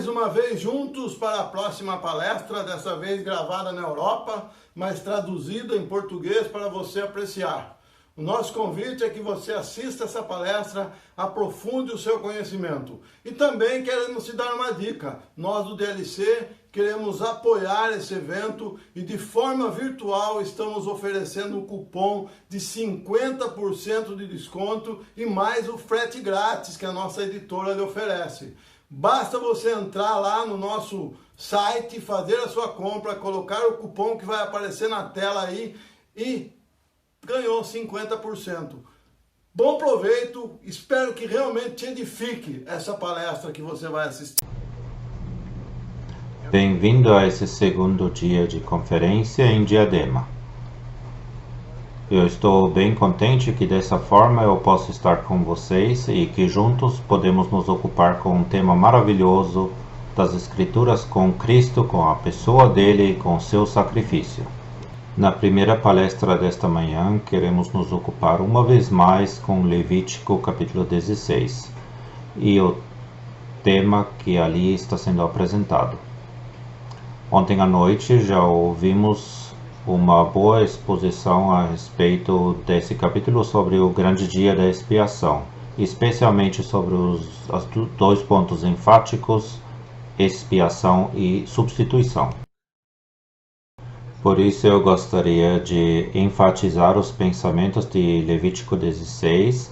mais uma vez juntos para a próxima palestra, dessa vez gravada na Europa, mas traduzida em português para você apreciar. O nosso convite é que você assista essa palestra, aprofunde o seu conhecimento. E também queremos te dar uma dica. Nós do DLC queremos apoiar esse evento e de forma virtual estamos oferecendo um cupom de 50% de desconto e mais o frete grátis que a nossa editora lhe oferece. Basta você entrar lá no nosso site, fazer a sua compra, colocar o cupom que vai aparecer na tela aí e ganhou 50%. Bom proveito, espero que realmente te edifique essa palestra que você vai assistir. Bem-vindo a esse segundo dia de conferência em Diadema. Eu estou bem contente que dessa forma eu posso estar com vocês e que juntos podemos nos ocupar com um tema maravilhoso das Escrituras com Cristo, com a pessoa dele e com seu sacrifício. Na primeira palestra desta manhã, queremos nos ocupar uma vez mais com Levítico capítulo 16 e o tema que ali está sendo apresentado. Ontem à noite já ouvimos uma boa exposição a respeito desse capítulo sobre o grande dia da expiação, especialmente sobre os dois pontos enfáticos, expiação e substituição. Por isso eu gostaria de enfatizar os pensamentos de Levítico 16,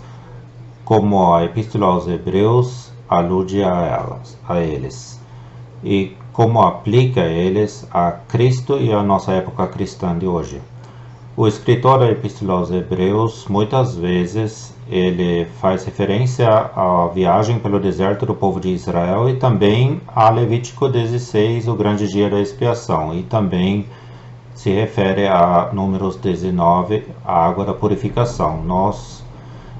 como a Epístola aos Hebreus alude a eles, e como aplica eles a Cristo e a nossa época cristã de hoje. O escritor da Epístola aos Hebreus, muitas vezes, ele faz referência à viagem pelo deserto do povo de Israel e também a Levítico 16, o grande dia da expiação, e também se refere a Números 19, a água da purificação. Nós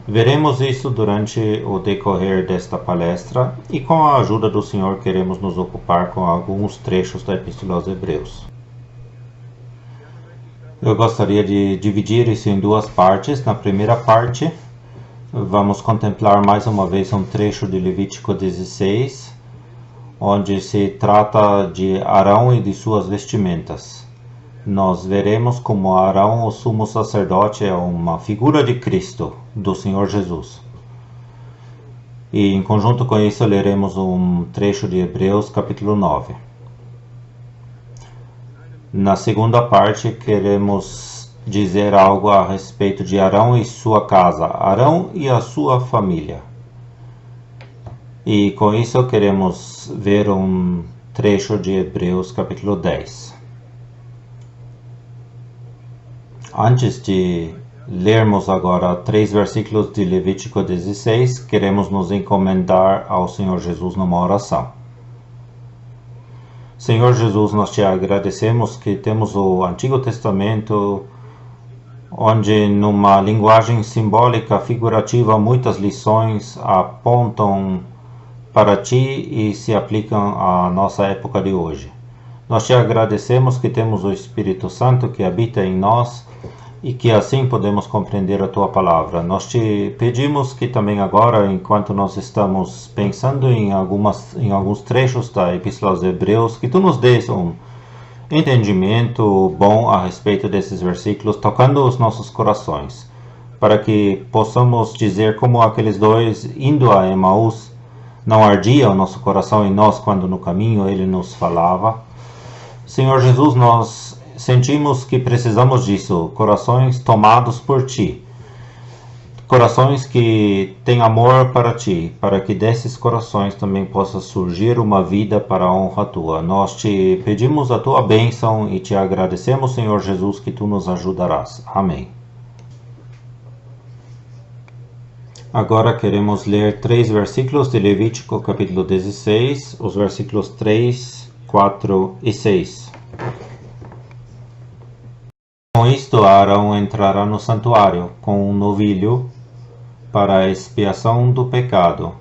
veremos isso durante o decorrer desta palestra e com a ajuda do Senhor queremos nos ocupar com alguns trechos da Epístola aos Hebreus. Eu gostaria de dividir isso em duas partes. Na primeira parte, vamos contemplar mais uma vez um trecho de Levítico 16, onde se trata de Arão e de suas vestimentas. Nós veremos como Arão, o sumo sacerdote, é uma figura de Cristo, do Senhor Jesus. E em conjunto com isso leremos um trecho de Hebreus capítulo 9. Na segunda parte queremos dizer algo a respeito de Arão e sua casa, Arão e a sua família. E com isso queremos ver um trecho de Hebreus capítulo 10. Antes de lermos agora 3 versículos de Levítico 16, queremos nos encomendar ao Senhor Jesus numa oração. Senhor Jesus, nós te agradecemos que temos o Antigo Testamento, onde numa linguagem simbólica, figurativa, muitas lições apontam para ti e se aplicam à nossa época de hoje. Nós te agradecemos que temos o Espírito Santo que habita em nós e que assim podemos compreender a Tua Palavra. Nós te pedimos que também agora, enquanto nós estamos pensando em alguns trechos da Epístola aos Hebreus, que Tu nos dês um entendimento bom a respeito desses versículos, tocando os nossos corações, para que possamos dizer como aqueles dois indo a Emaús, não ardia o nosso coração em nós quando no caminho Ele nos falava. Senhor Jesus, nós sentimos que precisamos disso, corações tomados por Ti, corações que têm amor para Ti, para que desses corações também possa surgir uma vida para a honra Tua. Nós te pedimos a Tua bênção e te agradecemos, Senhor Jesus, que Tu nos ajudarás. Amém. Agora queremos ler 3 versículos de Levítico capítulo 16, os versículos 3, 4 e 6. Com isto, Arão entrará no santuário com um novilho para a expiação do pecado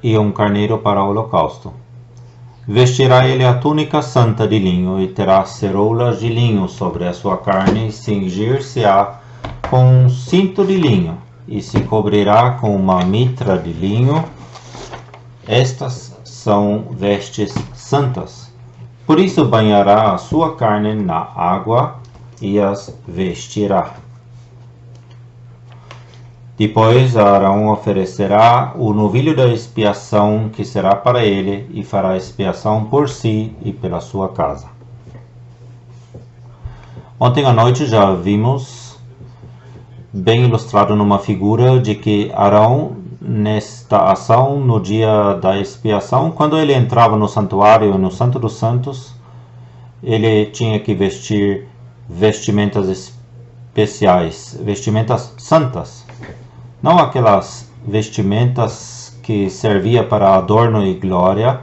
e um carneiro para o holocausto. Vestirá ele a túnica santa de linho e terá ceroulas de linho sobre a sua carne e cingir-se-á com um cinto de linho e se cobrirá com uma mitra de linho. Estas são vestes santas. Por isso banhará a sua carne na água e as vestirá. Depois Arão oferecerá o novilho da expiação, que será para ele, e fará expiação por si e pela sua casa. Ontem à noite já vimos bem ilustrado numa figura de que Arão, nesta ação, no dia da expiação, quando ele entrava no santuário, no Santo dos Santos, ele tinha que vestir vestimentas especiais, vestimentas santas. Não aquelas vestimentas que servia para adorno e glória,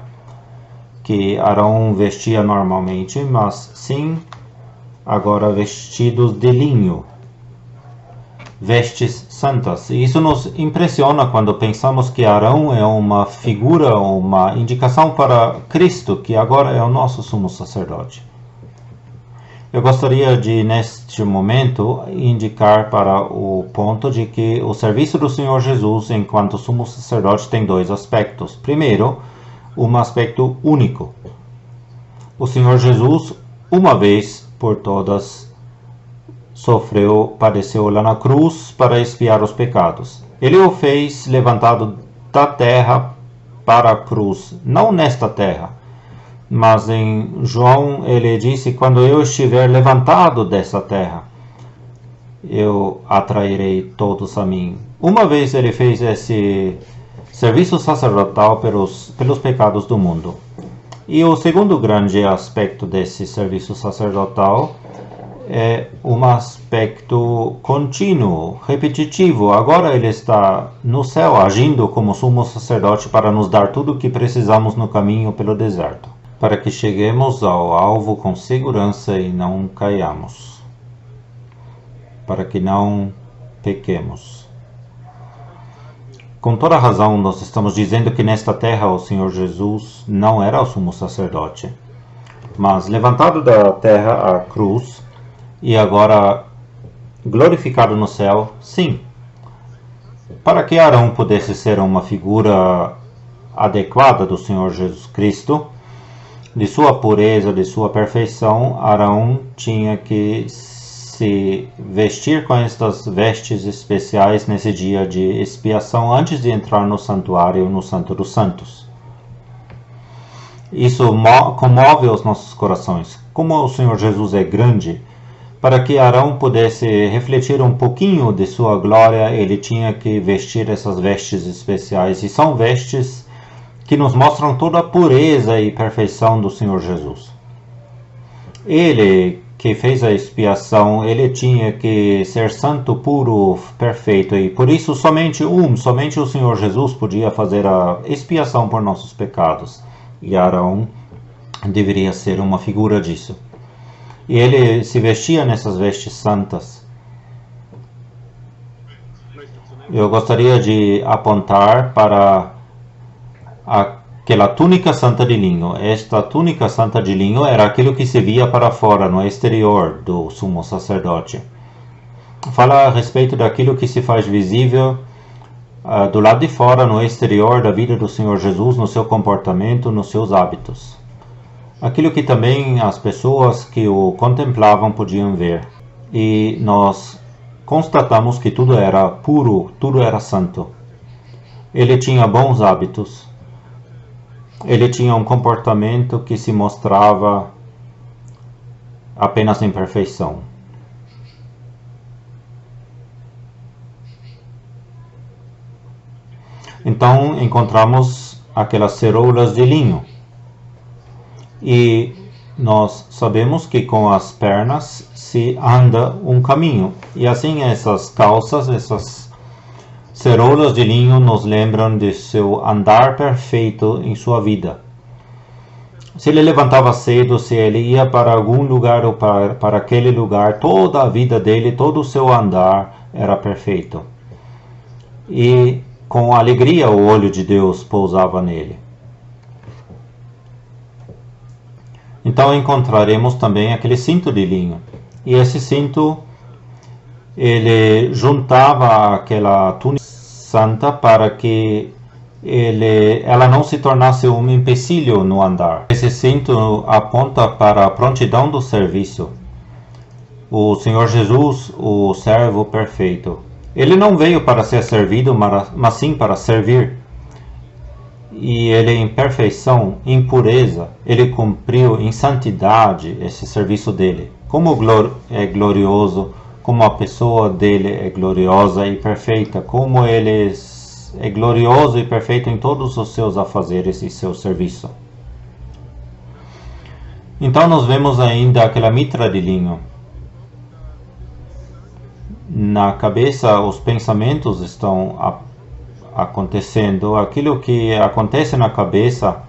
que Arão vestia normalmente, mas sim agora vestidos de linho, vestes santas. E isso nos impressiona quando pensamos que Arão é uma figura, uma indicação para Cristo, que agora é o nosso sumo sacerdote. Eu gostaria de, neste momento, indicar para o ponto de que o serviço do Senhor Jesus, enquanto sumo sacerdote, tem dois aspectos. Primeiro, um aspecto único. O Senhor Jesus, uma vez por todas, padeceu lá na cruz para expiar os pecados. Ele o fez levantado da terra para a cruz, não nesta terra. Mas em João ele disse, quando eu estiver levantado dessa terra, eu atrairei todos a mim. Uma vez ele fez esse serviço sacerdotal pelos pecados do mundo. E o segundo grande aspecto desse serviço sacerdotal é um aspecto contínuo, repetitivo. Agora ele está no céu, agindo como sumo sacerdote para nos dar tudo o que precisamos no caminho pelo deserto, para que cheguemos ao alvo com segurança e não caiamos, para que não pequemos. Com toda razão, nós estamos dizendo que nesta terra o Senhor Jesus não era o sumo sacerdote, mas levantado da terra à cruz e agora glorificado no céu, sim, para que Arão pudesse ser uma figura adequada do Senhor Jesus Cristo, de sua pureza, de sua perfeição, Arão tinha que se vestir com estas vestes especiais nesse dia de expiação antes de entrar no santuário, no Santo dos Santos. Isso comove os nossos corações. Como o Senhor Jesus é grande, para que Arão pudesse refletir um pouquinho de sua glória, ele tinha que vestir essas vestes especiais, e são vestes que nos mostram toda a pureza e perfeição do Senhor Jesus. Ele que fez a expiação, ele tinha que ser santo, puro, perfeito, e por isso somente o Senhor Jesus podia fazer a expiação por nossos pecados, e Arão deveria ser uma figura disso. E ele se vestia nessas vestes santas. Eu gostaria de apontar para aquela túnica santa de linho. Esta túnica santa de linho era aquilo que se via para fora, no exterior do sumo sacerdote. Fala a respeito daquilo que se faz visível do lado de fora, no exterior da vida do Senhor Jesus, no seu comportamento, nos seus hábitos. Aquilo que também as pessoas que o contemplavam podiam ver. E nós constatamos que tudo era puro, tudo era santo. Ele tinha bons hábitos. Ele tinha um comportamento que se mostrava apenas em perfeição. Então encontramos aquelas ceroulas de linho. E nós sabemos que com as pernas se anda um caminho. E assim essas calças, essas ceroulas de linho nos lembram de seu andar perfeito em sua vida. Se ele levantava cedo, se ele ia para algum lugar ou para aquele lugar, toda a vida dele, todo o seu andar era perfeito. E com alegria o olho de Deus pousava nele. Então encontraremos também aquele cinto de linho. E esse cinto, ele juntava aquela túnica santa para que ela não se tornasse um empecilho no andar. Esse cinto aponta para a prontidão do serviço. O Senhor Jesus, o servo perfeito. Ele não veio para ser servido, mas sim para servir. E ele, em perfeição, em pureza, ele cumpriu em santidade esse serviço dele. Como é glorioso, como a pessoa dele é gloriosa e perfeita, como ele é glorioso e perfeito em todos os seus afazeres e seu serviço. Então nós vemos ainda aquela mitra de linho. Na cabeça, os pensamentos estão acontecendo. Aquilo que acontece na cabeça,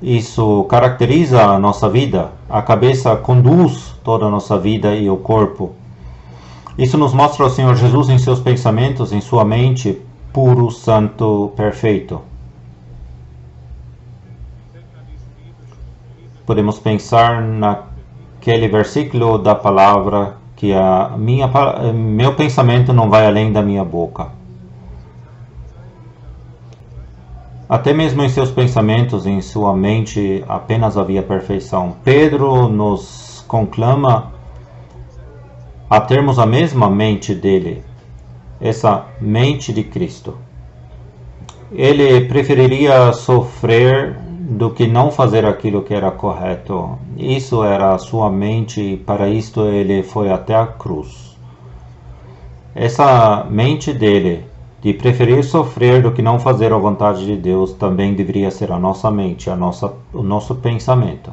isso caracteriza a nossa vida. A cabeça conduz toda a nossa vida e o corpo. Isso nos mostra o Senhor Jesus em seus pensamentos, em sua mente, puro, santo, perfeito. Podemos pensar naquele versículo da palavra que meu pensamento não vai além da minha boca. Até mesmo em seus pensamentos, em sua mente, apenas havia perfeição. Pedro nos conclama a termos a mesma mente dele, essa mente de Cristo. Ele preferiria sofrer do que não fazer aquilo que era correto. Isso era a sua mente e para isto ele foi até a cruz. Essa mente dele, de preferir sofrer do que não fazer a vontade de Deus, também deveria ser a nossa mente, o nosso pensamento.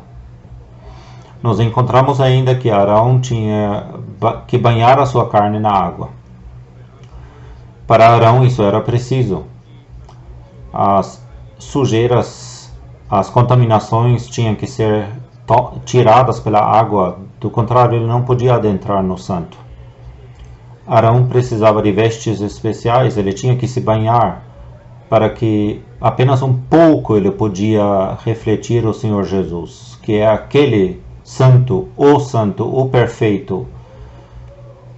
Nós encontramos ainda que Arão tinha que banhar a sua carne na água. Para Arão isso era preciso. As sujeiras, as contaminações tinham que ser tiradas pela água, do contrário ele não podia adentrar no santo. Arão precisava de vestes especiais, ele tinha que se banhar para que apenas um pouco ele podia refletir o Senhor Jesus, que é aquele santo, o perfeito,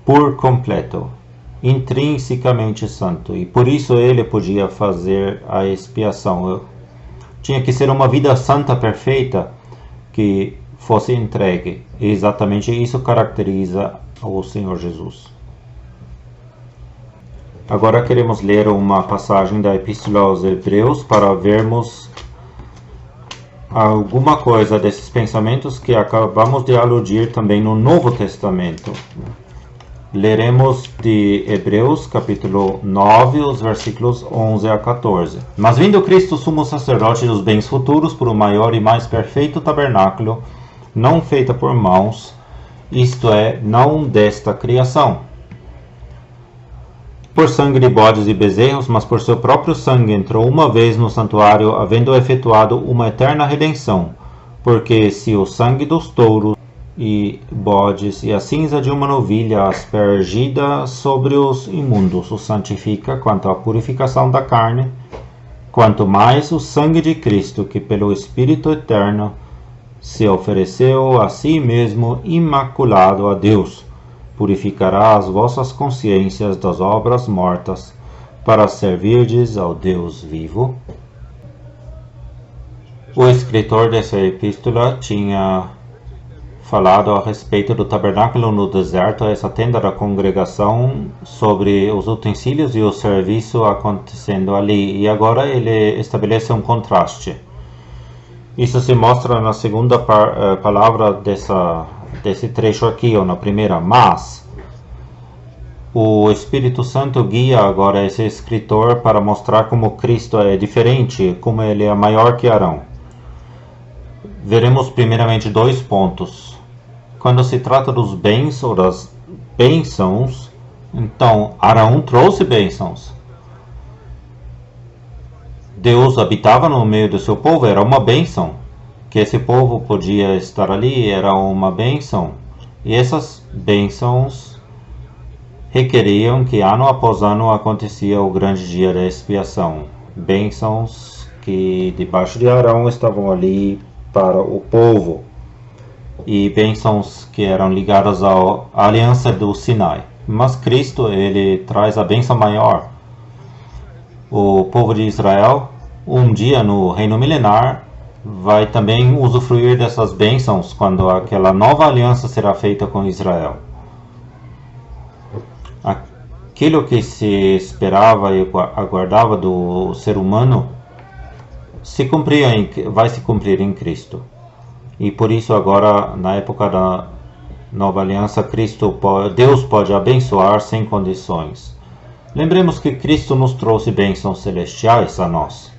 por completo, intrinsecamente santo, e por isso ele podia fazer a expiação. Tinha que ser uma vida santa perfeita que fosse entregue, e exatamente isso caracteriza o Senhor Jesus. Agora queremos ler uma passagem da Epístola aos Hebreus para vermos alguma coisa desses pensamentos que acabamos de aludir também no Novo Testamento. Leremos de Hebreus capítulo 9, os versículos 11 a 14. Mas vindo Cristo, sumo sacerdote dos bens futuros, por um maior e mais perfeito tabernáculo, não feita por mãos, isto é, não desta criação, por sangue de bodes e bezerros, mas por seu próprio sangue entrou uma vez no santuário, havendo efetuado uma eterna redenção. Porque se o sangue dos touros e bodes e a cinza de uma novilha aspergida sobre os imundos os santifica quanto à purificação da carne, quanto mais o sangue de Cristo, que pelo Espírito Eterno se ofereceu a si mesmo imaculado a Deus, purificará as vossas consciências das obras mortas, para servirdes ao Deus vivo. O escritor dessa epístola tinha falado a respeito do tabernáculo no deserto, essa tenda da congregação, sobre os utensílios e o serviço acontecendo ali, e agora ele estabelece um contraste. Isso se mostra na segunda palavra desse trecho aqui, ou na primeira, mas o Espírito Santo guia agora esse escritor para mostrar como Cristo é diferente, como ele é maior que Arão. Veremos primeiramente dois pontos. Quando se trata dos bens ou das bênçãos, então Arão trouxe bênçãos. Deus habitava no meio do seu povo, era uma bênção. Que esse povo podia estar ali era uma bênção. E essas bênçãos requeriam que ano após ano acontecia o grande dia da expiação. Bênçãos que debaixo de Arão estavam ali para o povo. E bênçãos que eram ligadas à aliança do Sinai. Mas Cristo, ele traz a bênção maior. O povo de Israel um dia no reino milenar, vai também usufruir dessas bênçãos quando aquela nova aliança será feita com Israel. Aquilo que se esperava e aguardava do ser humano vai se cumprir em Cristo. E por isso agora, na época da nova aliança, Deus pode abençoar sem condições. Lembremos que Cristo nos trouxe bênçãos celestiais a nós.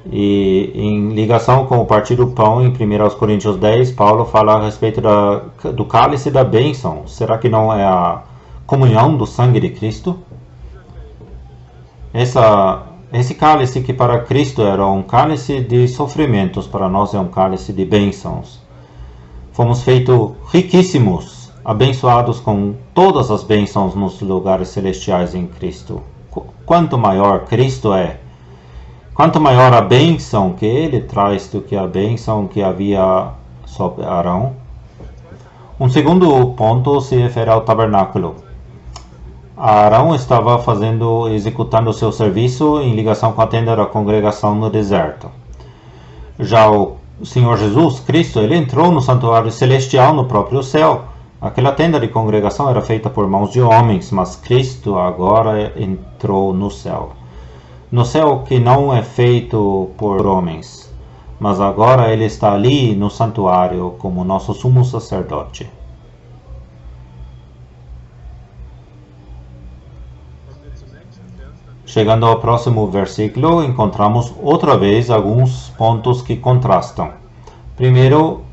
E em ligação com o partir do pão, em 1 Coríntios 10, Paulo fala a respeito do cálice da bênção. Será que não é a comunhão do sangue de Cristo? Esse cálice que para Cristo era um cálice de sofrimentos, para nós é um cálice de bênçãos. Fomos feitos riquíssimos, abençoados com todas as bênçãos nos lugares celestiais em Cristo. Quanto maior Cristo é, quanto maior a bênção que Ele traz do que a bênção que havia sobre Arão. Um segundo ponto se refere ao tabernáculo. Arão estava executando o seu serviço em ligação com a tenda da congregação no deserto. Já o Senhor Jesus Cristo, ele entrou no santuário celestial no próprio céu. Aquela tenda de congregação era feita por mãos de homens, mas Cristo agora entrou no céu. No céu que não é feito por homens, mas agora ele está ali no santuário como nosso sumo sacerdote. Chegando ao próximo versículo, encontramos outra vez alguns pontos que contrastam. Primeiro,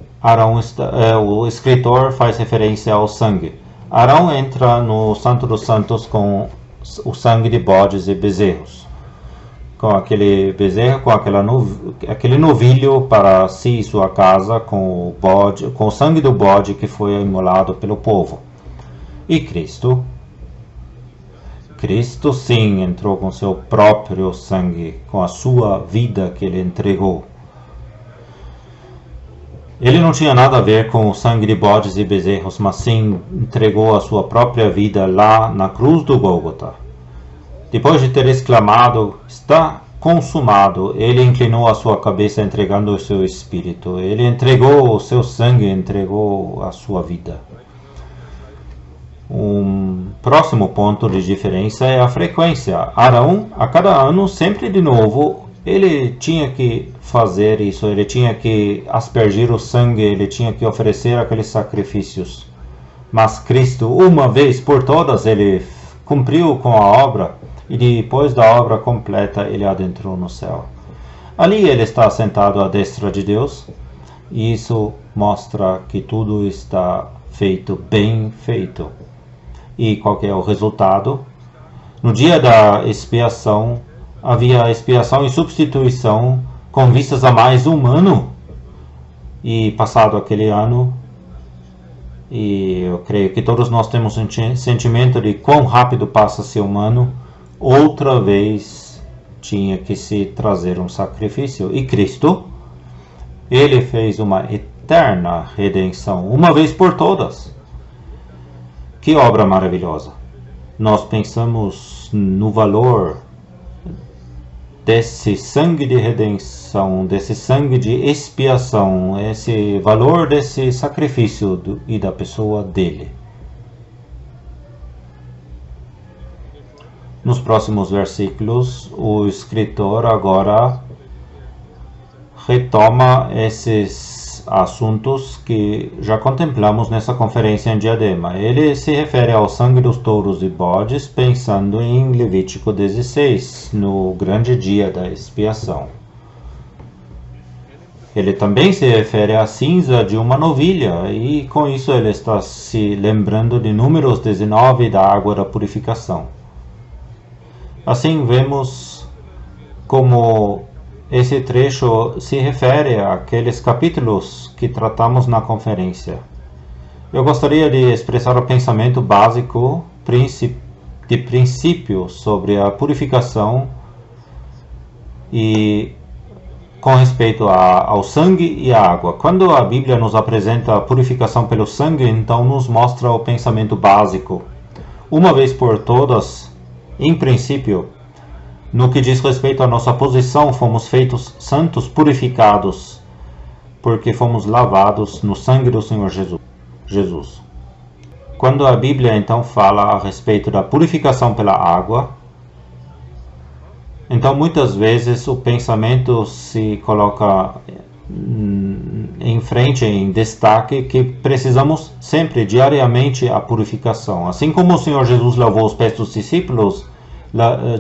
o escritor faz referência ao sangue. Arão entra no Santo dos Santos com o sangue de bodes e bezerros. Com aquele bezerro, com aquele novilho para si e sua casa, com o sangue do bode que foi imolado pelo povo. E Cristo sim entrou com seu próprio sangue, com a sua vida que ele entregou. Ele não tinha nada a ver com o sangue de bodes e bezerros, mas sim entregou a sua própria vida lá na cruz do Gólgota. Depois de ter exclamado, está consumado, ele inclinou a sua cabeça entregando o seu espírito. Ele entregou o seu sangue, entregou a sua vida. Um próximo ponto de diferença é a frequência. Arão, a cada ano, sempre de novo, ele tinha que fazer isso, ele tinha que aspergir o sangue, ele tinha que oferecer aqueles sacrifícios. Mas Cristo, uma vez por todas, ele cumpriu com a obra, e depois da obra completa, ele adentrou no céu. Ali ele está sentado à destra de Deus, e isso mostra que tudo está feito, bem feito. E qual que é o resultado? No dia da expiação, havia expiação e substituição com vistas a mais um ano. E passado aquele ano, e eu creio que todos nós temos um sentimento de quão rápido passa-se um ano, outra vez tinha que se trazer um sacrifício. E Cristo, ele fez uma eterna redenção, uma vez por todas. Que obra maravilhosa! Nós pensamos no valor desse sangue de redenção, desse sangue de expiação, esse valor desse sacrifício e da pessoa dele. Nos próximos versículos, o escritor agora retoma esses assuntos que já contemplamos nessa conferência em Diadema. Ele se refere ao sangue dos touros e bodes, pensando em Levítico 16, no grande dia da expiação. Ele também se refere à cinza de uma novilha, e com isso ele está se lembrando de Números 19 da água da purificação. Assim vemos como esse trecho se refere àqueles capítulos que tratamos na conferência. Eu gostaria de expressar o pensamento básico de princípio sobre a purificação e com respeito ao sangue e à água. Quando a Bíblia nos apresenta a purificação pelo sangue, então nos mostra o pensamento básico. Uma vez por todas, em princípio, No que diz respeito à nossa posição, fomos feitos santos, purificados, porque fomos lavados no sangue do Senhor Jesus. Quando a Bíblia então fala a respeito da purificação pela água, então muitas vezes o pensamento se coloca em frente, em destaque, que precisamos sempre, diariamente, a purificação. Assim como o Senhor Jesus lavou os pés dos discípulos,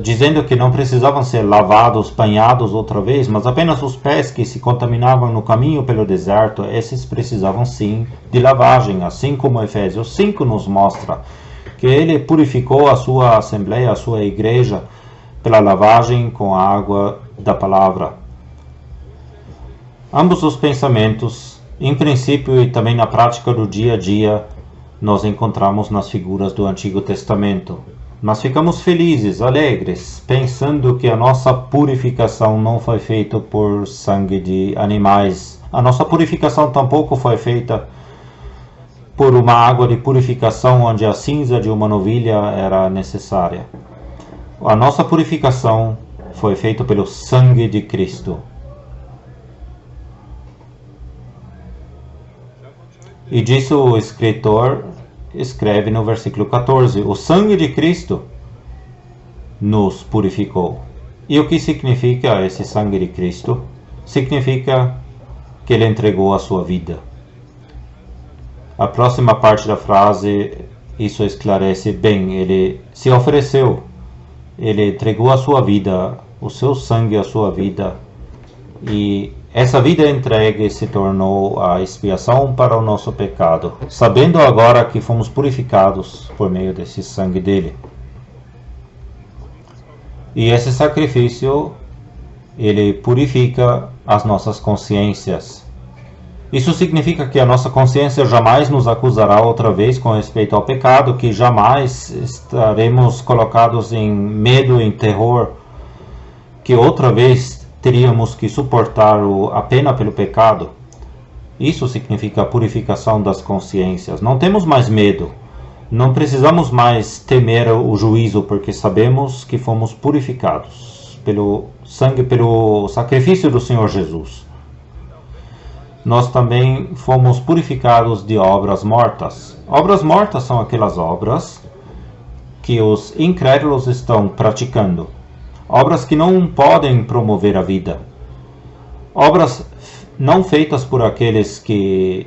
dizendo que não precisavam ser lavados, banhados outra vez, mas apenas os pés que se contaminavam no caminho pelo deserto, esses precisavam sim de lavagem, assim como Efésios 5 nos mostra, que ele purificou a sua assembleia, a sua igreja, pela lavagem com a água da palavra. Ambos os pensamentos, em princípio e também na prática do dia a dia, nós encontramos nas figuras do Antigo Testamento. Mas ficamos felizes, alegres, pensando que a nossa purificação não foi feita por sangue de animais. A nossa purificação tampouco foi feita por uma água de purificação onde a cinza de uma novilha era necessária. A nossa purificação foi feita pelo sangue de Cristo. E disso o escritor escreve no versículo 14: o sangue de Cristo nos purificou. E o que significa esse sangue de Cristo? Significa que ele entregou a sua vida. A próxima parte da frase, isso esclarece bem. Ele se ofereceu, ele entregou a sua vida, o seu sangue, a sua vida, e essa vida entregue se tornou a expiação para o nosso pecado, sabendo agora que fomos purificados por meio desse sangue dele. E esse sacrifício, ele purifica as nossas consciências. Isso significa que a nossa consciência jamais nos acusará outra vez com respeito ao pecado, que jamais estaremos colocados em medo, em terror, que outra vez teríamos que suportar a pena pelo pecado. Isso significa a purificação das consciências. Não temos mais medo. Não precisamos mais temer o juízo, porque sabemos que fomos purificados pelo sangue, pelo sacrifício do Senhor Jesus. Nós também fomos purificados de obras mortas. Obras mortas são aquelas obras que os incrédulos estão praticando. Obras que não podem promover a vida. Obras não feitas por aqueles que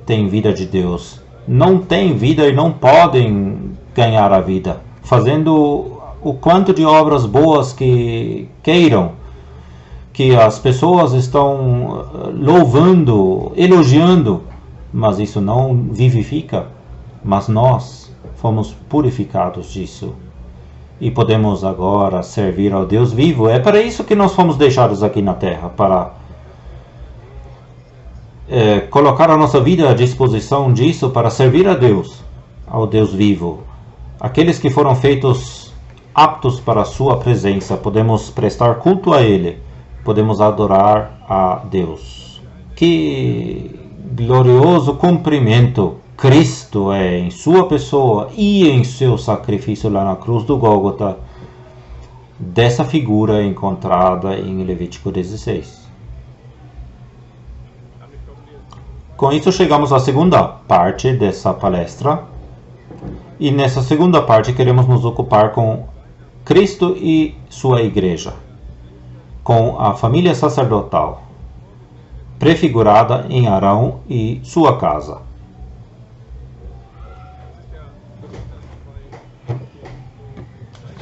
têm vida de Deus. Não têm vida e não podem ganhar a vida. Fazendo o quanto de obras boas que queiram. Que as pessoas estão louvando, elogiando. Mas isso não vivifica. Mas nós fomos purificados disso. E podemos agora servir ao Deus vivo. É para isso que nós fomos deixados aqui na terra, para colocar a nossa vida à disposição disso, para servir a Deus, ao Deus vivo. Aqueles que foram feitos aptos para a sua presença, podemos prestar culto a Ele, podemos adorar a Deus. Que glorioso cumprimento Cristo é em sua pessoa e em seu sacrifício lá na cruz do Gólgota, dessa figura encontrada em Levítico 16. Com isso chegamos à segunda parte dessa palestra, e nessa segunda parte queremos nos ocupar com Cristo e sua igreja, com a família sacerdotal, prefigurada em Arão e sua casa.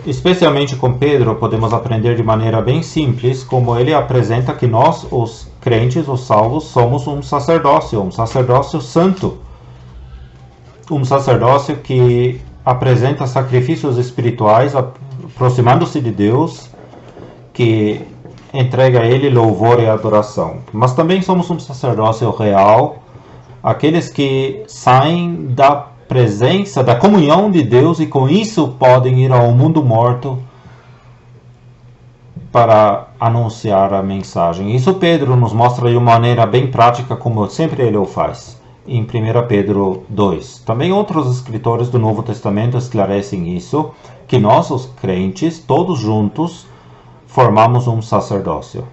Especialmente com Pedro, podemos aprender de maneira bem simples como ele apresenta que nós, os crentes, os salvos, somos um sacerdócio santo. Um sacerdócio que apresenta sacrifícios espirituais, aproximando-se de Deus, que entrega a Ele louvor e adoração. Mas também somos um sacerdócio real, aqueles que saem da presença, da comunhão de Deus, e com isso podem ir ao mundo morto para anunciar a mensagem. Isso Pedro nos mostra de uma maneira bem prática, como sempre ele o faz, em 1 Pedro 2. Também outros escritores do Novo Testamento esclarecem isso, que nós, os crentes, todos juntos, formamos um sacerdócio.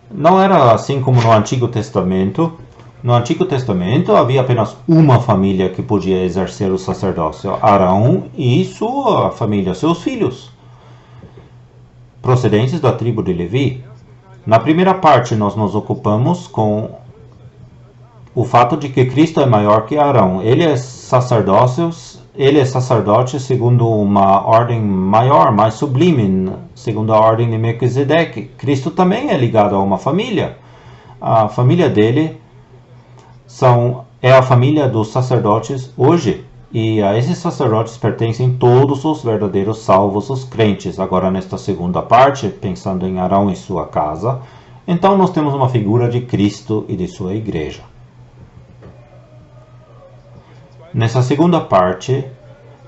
Não era assim como no Antigo Testamento. No Antigo Testamento havia apenas uma família que podia exercer o sacerdócio: Arão e sua família, seus filhos, procedentes da tribo de Levi. Na primeira parte, nós nos ocupamos com o fato de que Cristo é maior que Arão. Ele é sacerdote segundo uma ordem maior, mais sublime, segundo a ordem de Melquisedeque. Cristo também é ligado a uma família. A família dele é a família dos sacerdotes hoje. E a esses sacerdotes pertencem todos os verdadeiros salvos, os crentes. Agora, nesta segunda parte, pensando em Arão e sua casa, então nós temos uma figura de Cristo e de sua igreja. Nessa segunda parte,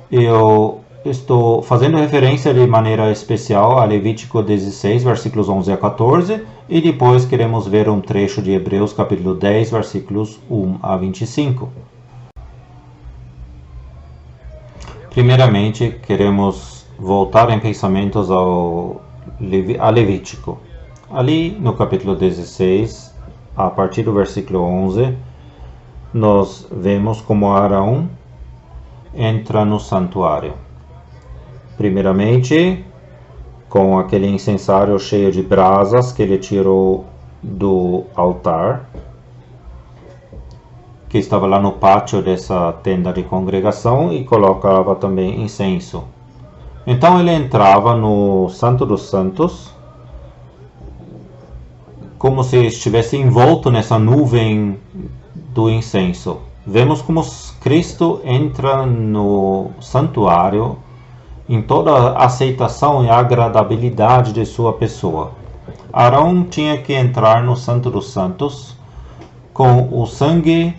eu estou fazendo referência de maneira especial a Levítico 16, versículos 11 a 14, e depois queremos ver um trecho de Hebreus, capítulo 10, versículos 1 a 25. Primeiramente, queremos voltar em pensamentos a Levítico. Ali, no capítulo 16, a partir do versículo 11, nós vemos como Arão entra no santuário. Primeiramente, com aquele incensário cheio de brasas que ele tirou do altar, que estava lá no pátio dessa tenda de congregação, e colocava também incenso. Então ele entrava no Santo dos Santos, como se estivesse envolto nessa nuvem do incenso. Vemos como Cristo entra no santuário em toda a aceitação e agradabilidade de sua pessoa. Arão tinha que entrar no Santo dos Santos com o sangue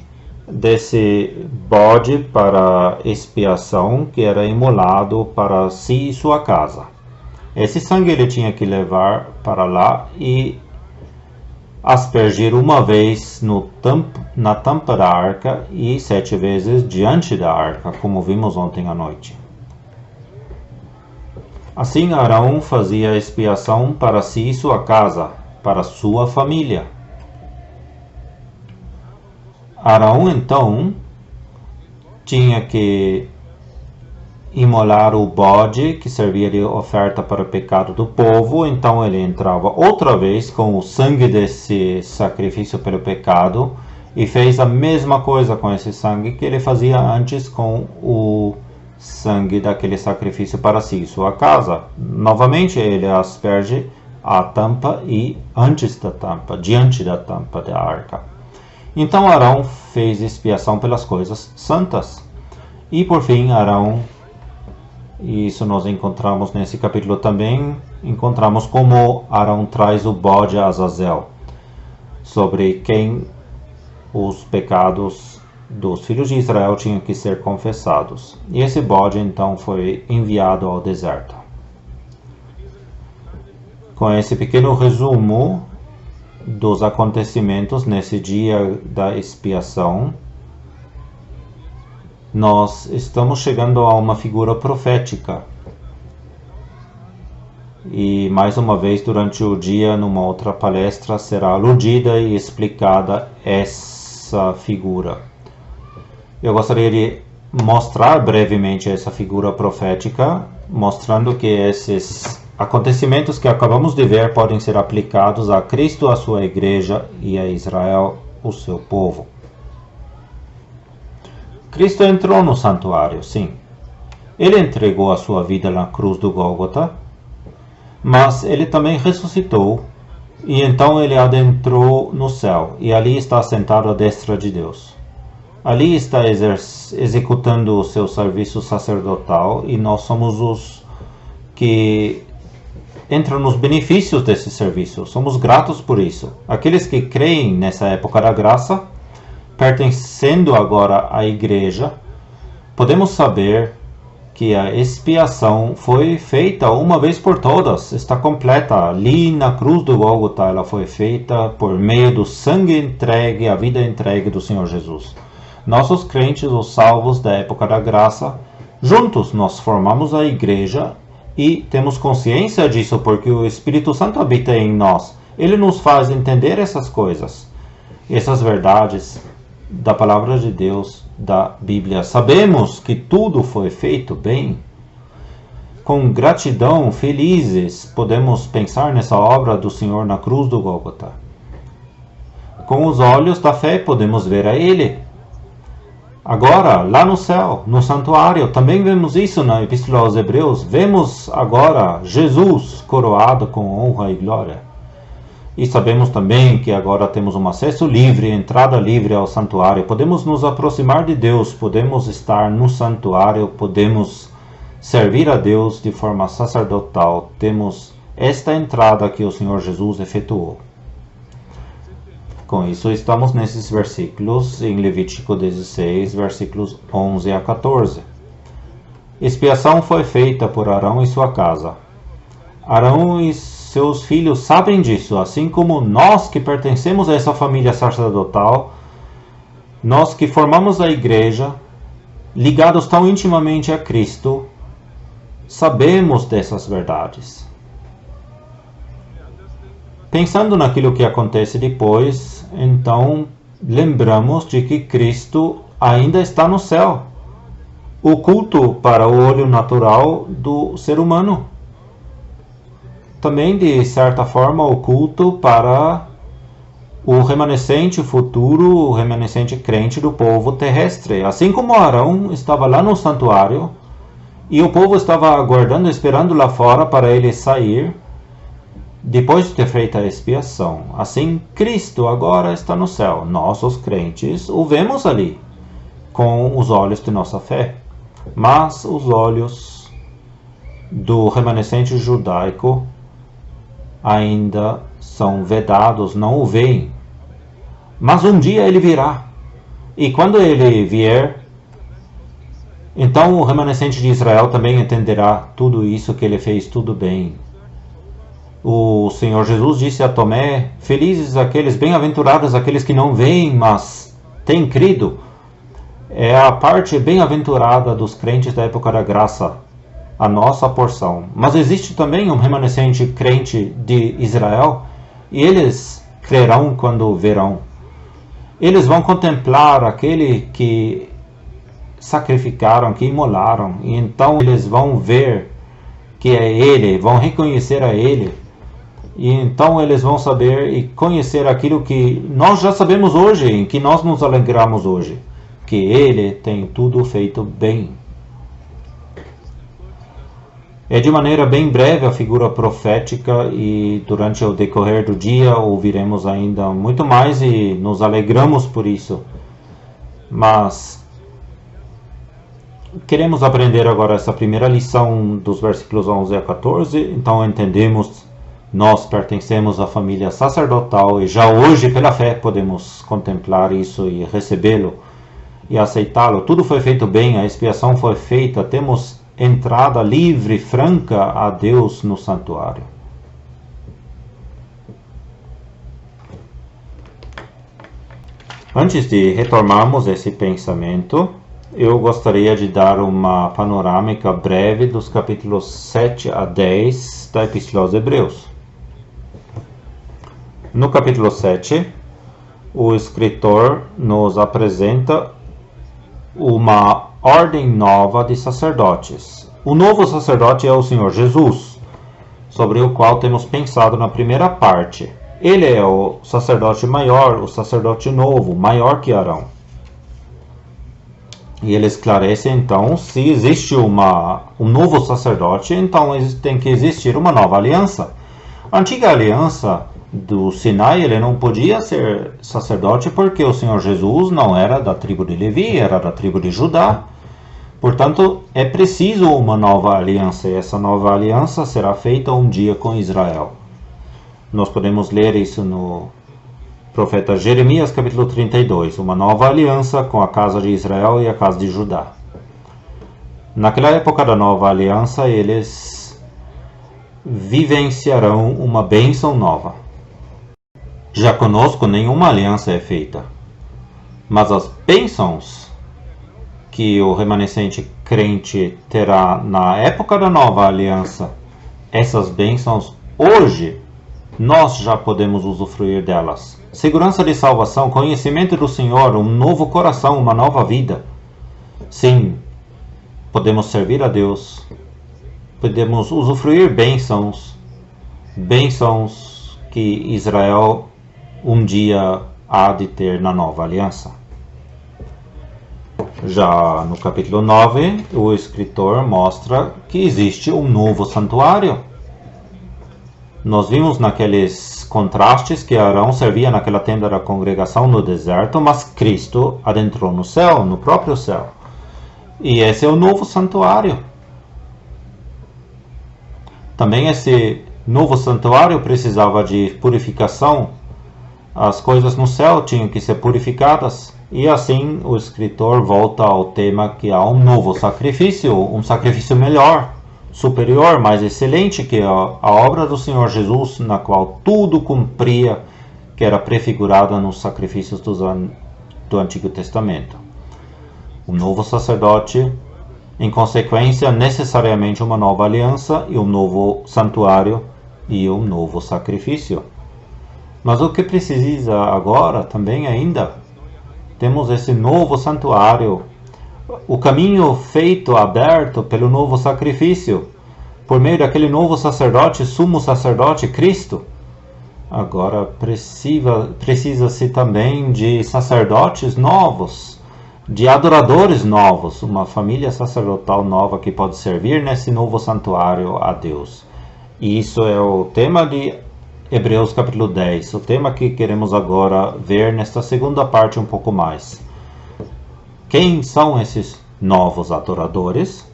desse bode para expiação, que era imolado para si e sua casa. Esse sangue ele tinha que levar para lá e aspergir uma vez na tampa da arca e 7 vezes diante da arca, como vimos ontem à noite. Assim Arão fazia expiação para si e sua casa, para sua família. Arão, então, tinha que imolar o bode que servia de oferta para o pecado do povo. Então ele entrava outra vez com o sangue desse sacrifício pelo pecado e fez a mesma coisa com esse sangue que ele fazia antes com o sangue daquele sacrifício para si e sua casa. Novamente ele asperge a tampa e antes da tampa, diante da tampa da arca. Então Arão fez expiação pelas coisas santas. E por fim Arão, e isso nós encontramos nesse capítulo também, encontramos como Arão traz o bode a Azazel, sobre quem os pecados dos filhos de Israel tinham que ser confessados. E esse bode então foi enviado ao deserto. Com esse pequeno resumo dos acontecimentos nesse dia da expiação, nós estamos chegando a uma figura profética. E mais uma vez durante o dia, numa outra palestra, será aludida e explicada essa figura. Eu gostaria de mostrar brevemente essa figura profética, mostrando que esses acontecimentos que acabamos de ver podem ser aplicados a Cristo, a sua igreja, e a Israel, o seu povo. Cristo entrou no santuário, sim. Ele entregou a sua vida na cruz do Gólgota, mas ele também ressuscitou, e então ele adentrou no céu, e ali está sentado à destra de Deus. Ali está executando o seu serviço sacerdotal, e nós somos os que entram nos benefícios desse serviço. Somos gratos por isso. Aqueles que creem nessa época da graça, pertencendo agora à igreja, podemos saber que a expiação foi feita uma vez por todas, está completa. Ali na cruz do Gólgota ela foi feita por meio do sangue entregue, a vida entregue do Senhor Jesus. Nós, os crentes, os salvos da época da graça, juntos nós formamos a igreja E temos consciência disso porque o Espírito Santo habita em nós. Ele nos faz entender essas coisas, essas verdades da palavra de Deus, da Bíblia. Sabemos que tudo foi feito bem. Com gratidão, felizes, podemos pensar nessa obra do Senhor na cruz do Gólgota. Com os olhos da fé podemos ver a Ele. Agora, lá no céu, no santuário, também vemos isso na Epístola aos Hebreus. Vemos agora Jesus coroado com honra e glória. E sabemos também que agora temos um acesso livre, entrada livre ao santuário. Podemos nos aproximar de Deus, podemos estar no santuário, podemos servir a Deus de forma sacerdotal. Temos esta entrada que o Senhor Jesus efetuou. Com isso, estamos nesses versículos em Levítico 16, versículos 11 a 14. Expiação foi feita por Arão e sua casa. Arão e seus filhos sabem disso, assim como nós que pertencemos a essa família sacerdotal, nós que formamos a igreja, ligados tão intimamente a Cristo, sabemos dessas verdades. Pensando naquilo que acontece depois, então lembramos de que Cristo ainda está no céu, oculto para o olho natural do ser humano. Também, de certa forma, oculto para o remanescente futuro, o remanescente crente do povo terrestre. Assim como Arão estava lá no santuário, e o povo estava aguardando, esperando lá fora para ele sair, depois de ter feito a expiação. Assim, Cristo agora está no céu. Nós, os crentes, o vemos ali, com os olhos de nossa fé. Mas os olhos do remanescente judaico ainda são vedados, não o veem. Mas um dia ele virá. E quando ele vier, então o remanescente de Israel também entenderá tudo isso, que ele fez tudo bem. O Senhor Jesus disse a Tomé: felizes aqueles, bem-aventurados aqueles que não veem, mas têm crido. É a parte bem-aventurada dos crentes da época da graça, a nossa porção. Mas existe também um remanescente crente de Israel, e eles crerão quando verão. Eles vão contemplar aquele que sacrificaram, que imolaram, e então eles vão ver que é Ele, vão reconhecer a Ele. E então eles vão saber e conhecer aquilo que nós já sabemos hoje, em que nós nos alegramos hoje, que Ele tem tudo feito bem. É de maneira bem breve a figura profética, e durante o decorrer do dia ouviremos ainda muito mais e nos alegramos por isso. Mas queremos aprender agora essa primeira lição dos versículos 11 a 14, então entendemos. Nós pertencemos à família sacerdotal e já hoje, pela fé, podemos contemplar isso e recebê-lo e aceitá-lo. Tudo foi feito bem, a expiação foi feita, temos entrada livre, franca a Deus no santuário. Antes de retomarmos esse pensamento, eu gostaria de dar uma panorâmica breve dos capítulos 7 a 10 da Epístola aos Hebreus. No capítulo 7, o escritor nos apresenta uma ordem nova de sacerdotes. O novo sacerdote é o Senhor Jesus, sobre o qual temos pensado na primeira parte. Ele é o sacerdote maior, o sacerdote novo, maior que Arão. E ele esclarece, então, se existe um novo sacerdote, então tem que existir uma nova aliança. A antiga aliança do Sinai, ele não podia ser sacerdote porque o Senhor Jesus não era da tribo de Levi, era da tribo de Judá. Portanto, é preciso uma nova aliança, e essa nova aliança será feita um dia com Israel. Nós podemos ler isso no profeta Jeremias, capítulo 32, uma nova aliança com a casa de Israel e a casa de Judá. Naquela época da nova aliança, eles vivenciarão uma bênção nova. Já conosco nenhuma aliança é feita, mas as bênçãos que o remanescente crente terá na época da nova aliança essas bênçãos, hoje nós já podemos usufruir delas. Segurança de salvação, conhecimento do Senhor, um novo coração, uma nova vida. Sim, podemos servir a Deus, podemos usufruir bênçãos que Israel um dia há de ter na nova aliança. Já no capítulo 9, o escritor mostra que existe um novo santuário. Nós vimos naqueles contrastes que Arão servia naquela tenda da congregação no deserto, mas Cristo adentrou no céu, no próprio céu. E esse é o novo santuário. Também esse novo santuário precisava de purificação. As coisas no céu tinham que ser purificadas. E assim o escritor volta ao tema que há um novo sacrifício, um sacrifício melhor, superior, mais excelente que a obra do Senhor Jesus, na qual tudo cumpria, que era prefigurado nos sacrifícios do Antigo Testamento. O novo sacerdote, em consequência, necessariamente uma nova aliança e um novo santuário e um novo sacrifício. Mas o que precisa agora também ainda, temos esse novo santuário, o caminho feito, aberto pelo novo sacrifício, por meio daquele novo sacerdote, sumo sacerdote, Cristo. Agora precisa-se também de sacerdotes novos, de adoradores novos, uma família sacerdotal nova que pode servir nesse novo santuário a Deus. E isso é o tema de Hebreus capítulo 10, o tema que queremos agora ver nesta segunda parte um pouco mais. Quem são esses novos adoradores?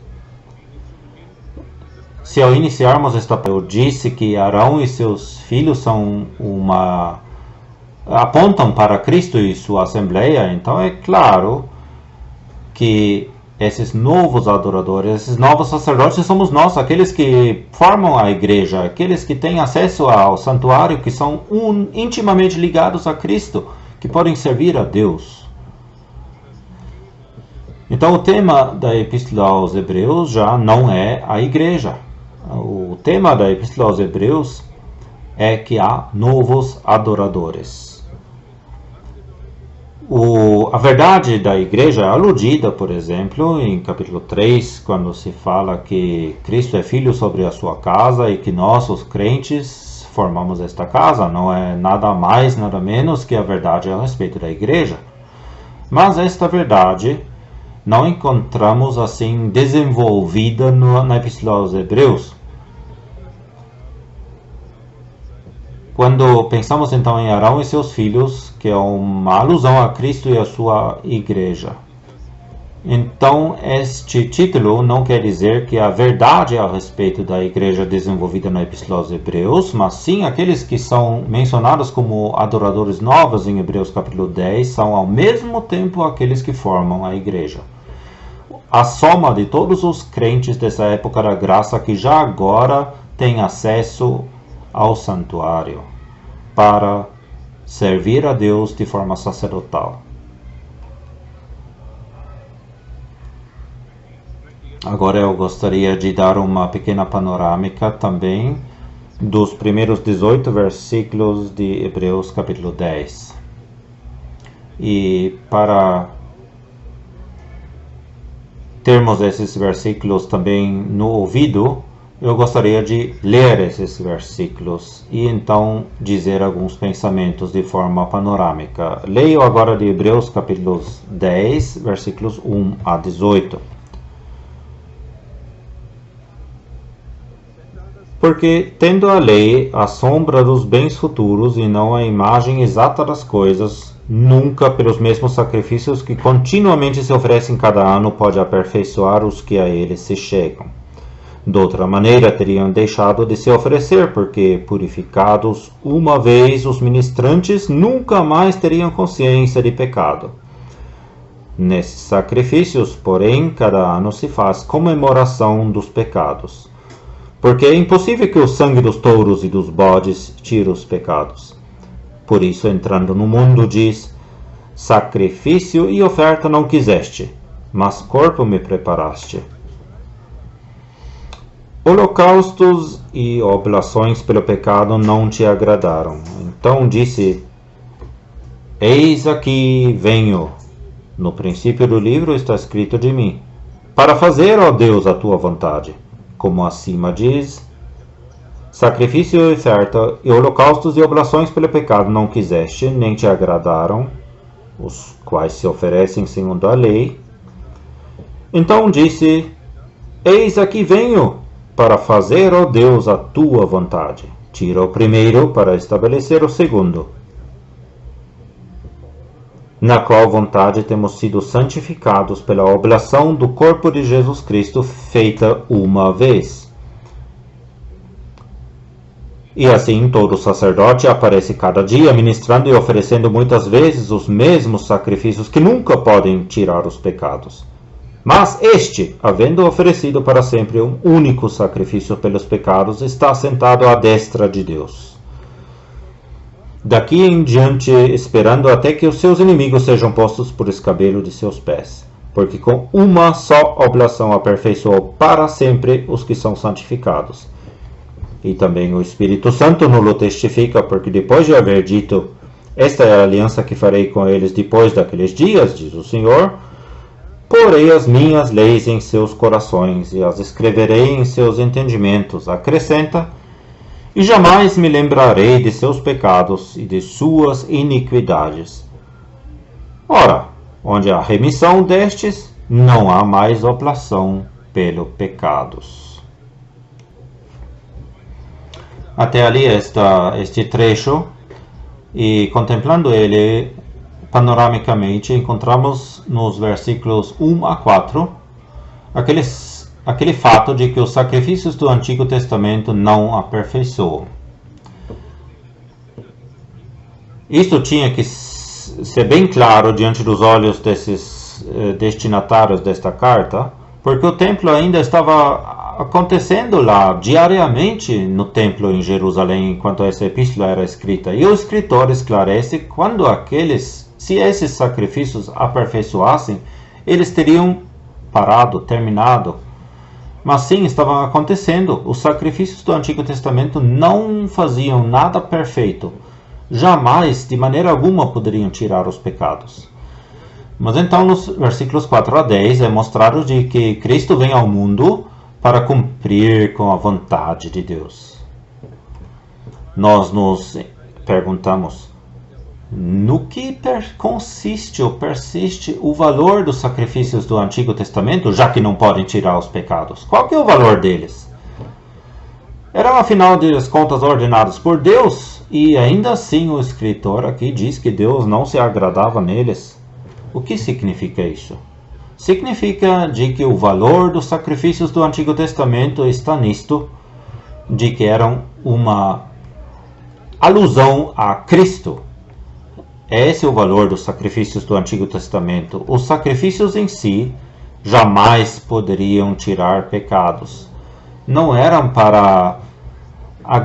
Se ao iniciarmos eu disse que Arão e seus filhos apontam para Cristo e sua Assembleia, então é claro que esses novos adoradores, esses novos sacerdotes somos nós, aqueles que formam a igreja, aqueles que têm acesso ao santuário, que são intimamente ligados a Cristo, que podem servir a Deus. Então o tema da Epístola aos Hebreus já não é a igreja. O tema da Epístola aos Hebreus é que há novos adoradores. A verdade da igreja é aludida, por exemplo, em capítulo 3, quando se fala que Cristo é filho sobre a sua casa e que nós, os crentes, formamos esta casa. Não é nada mais, nada menos que a verdade a respeito da igreja. Mas esta verdade não encontramos assim desenvolvida na Epístola aos Hebreus. Quando pensamos então em Arão e seus filhos, que é uma alusão a Cristo e a sua igreja. Então, este título não quer dizer que a verdade a respeito da igreja desenvolvida na Epístola aos Hebreus, mas sim aqueles que são mencionados como adoradores novos em Hebreus capítulo 10, são ao mesmo tempo aqueles que formam a igreja. A soma de todos os crentes dessa época da graça que já agora têm acesso ao santuário para servir a Deus de forma sacerdotal. Agora eu gostaria de dar uma pequena panorâmica também dos primeiros 18 versículos de Hebreus capítulo 10. E para termos esses versículos também no ouvido, eu gostaria de ler esses versículos e então dizer alguns pensamentos de forma panorâmica. Leio agora de Hebreus capítulo 10, versículos 1 a 18. Porque, tendo a lei a sombra dos bens futuros e não a imagem exata das coisas, nunca pelos mesmos sacrifícios que continuamente se oferecem cada ano pode aperfeiçoar os que a ele se chegam. De outra maneira, teriam deixado de se oferecer, porque, purificados uma vez, os ministrantes nunca mais teriam consciência de pecado. Nesses sacrifícios, porém, cada ano se faz comemoração dos pecados. Porque é impossível que o sangue dos touros e dos bodes tire os pecados. Por isso, entrando no mundo, diz: sacrifício e oferta não quiseste, mas corpo me preparaste. Holocaustos e oblações pelo pecado não te agradaram. Então disse: Eis aqui venho. No princípio do livro está escrito de mim, para fazer, ó Deus, a tua vontade. Como acima diz: sacrifício e oferta, e holocaustos e oblações pelo pecado não quiseste, nem te agradaram, os quais se oferecem segundo a lei. Então disse: Eis aqui venho, para fazer, ó Deus, a tua vontade. Tira o primeiro para estabelecer o segundo, na qual vontade temos sido santificados pela oblação do corpo de Jesus Cristo, feita uma vez. E assim todo sacerdote aparece cada dia, ministrando e oferecendo muitas vezes os mesmos sacrifícios que nunca podem tirar os pecados. Mas este, havendo oferecido para sempre um único sacrifício pelos pecados, está sentado à destra de Deus. Daqui em diante, esperando até que os seus inimigos sejam postos por escabelo de seus pés. Porque com uma só oblação aperfeiçoou para sempre os que são santificados. E também o Espírito Santo nos testifica, porque depois de haver dito: esta é a aliança que farei com eles depois daqueles dias, diz o Senhor, porei as minhas leis em seus corações e as escreverei em seus entendimentos, acrescenta, e jamais me lembrarei de seus pecados e de suas iniquidades. Ora, onde há remissão destes, não há mais oblação pelo pecados. Até ali este trecho, e contemplando ele panoramicamente, encontramos nos versículos 1 a 4 aquele fato de que os sacrifícios do Antigo Testamento não aperfeiçoam. Isto tinha que ser bem claro diante dos olhos desses destinatários desta carta, porque o templo ainda estava acontecendo lá diariamente no templo em Jerusalém enquanto essa epístola era escrita. E o escritor esclarece quando se esses sacrifícios aperfeiçoassem, eles teriam parado, terminado. Mas sim, estavam acontecendo. Os sacrifícios do Antigo Testamento não faziam nada perfeito. Jamais, de maneira alguma, poderiam tirar os pecados. Mas então, nos versículos 4 a 10, é mostrado de que Cristo vem ao mundo para cumprir com a vontade de Deus. Nós nos perguntamos: no que consiste ou persiste o valor dos sacrifícios do Antigo Testamento, já que não podem tirar os pecados? Qual que é o valor deles? Eram, afinal de contas, ordenados por Deus, e ainda assim o escritor aqui diz que Deus não se agradava neles. O que significa isso? Significa de que o valor dos sacrifícios do Antigo Testamento está nisto, de que eram uma alusão a Cristo. Esse é o valor dos sacrifícios do Antigo Testamento. Os sacrifícios em si jamais poderiam tirar pecados. Não eram para a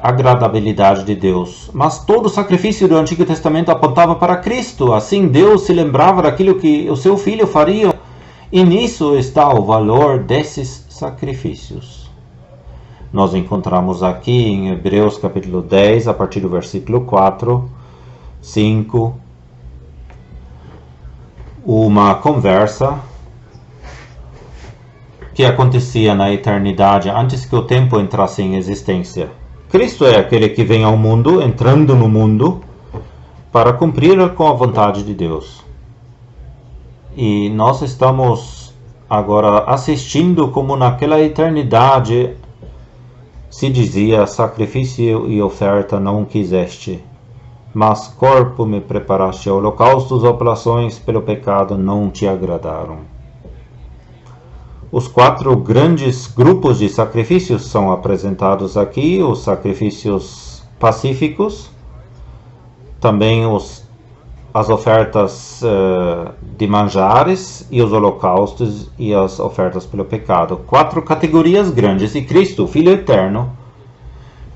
agradabilidade de Deus, mas todo o sacrifício do Antigo Testamento apontava para Cristo. Assim Deus se lembrava daquilo que o seu Filho faria, e nisso está o valor desses sacrifícios. Nós encontramos aqui em Hebreus capítulo 10, a partir do versículo 4, 5, uma conversa que acontecia na eternidade antes que o tempo entrasse em existência. Cristo é aquele que vem ao mundo, entrando no mundo, para cumprir com a vontade de Deus. E nós estamos agora assistindo como naquela eternidade se dizia: sacrifício e oferta não quiseste, mas corpo me preparaste, holocaustos e oblações pelo pecado não te agradaram. Os 4 grandes grupos de sacrifícios são apresentados aqui: os sacrifícios pacíficos, também as ofertas de manjares e os holocaustos e as ofertas pelo pecado. 4 categorias grandes, e Cristo, o Filho Eterno,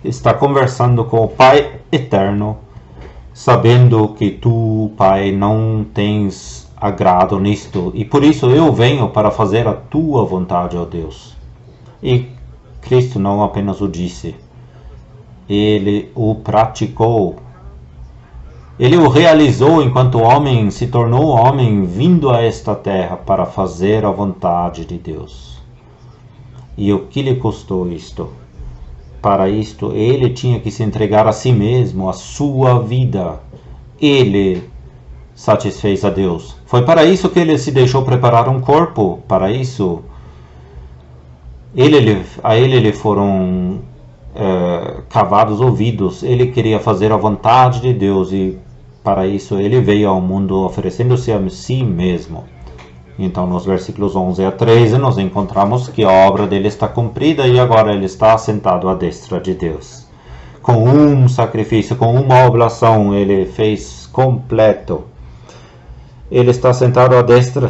está conversando com o Pai Eterno, sabendo que tu, Pai, não tens agrado nisto, e por isso eu venho para fazer a tua vontade, ó Deus. E Cristo não apenas o disse, ele o praticou. Ele o realizou enquanto homem, se tornou homem, vindo a esta terra para fazer a vontade de Deus. E o que lhe custou isto? Para isto, ele tinha que se entregar a si mesmo, a sua vida. Ele satisfez a Deus. Foi para isso que ele se deixou preparar um corpo. Para isso, a ele lhe foram cavados ouvidos. Ele queria fazer a vontade de Deus e para isso ele veio ao mundo oferecendo-se a si mesmo. Então, nos versículos 11 a 13, nós encontramos que a obra dele está cumprida e agora ele está sentado à destra de Deus. Com um sacrifício, com uma oblação, ele fez completo. Ele está sentado à destra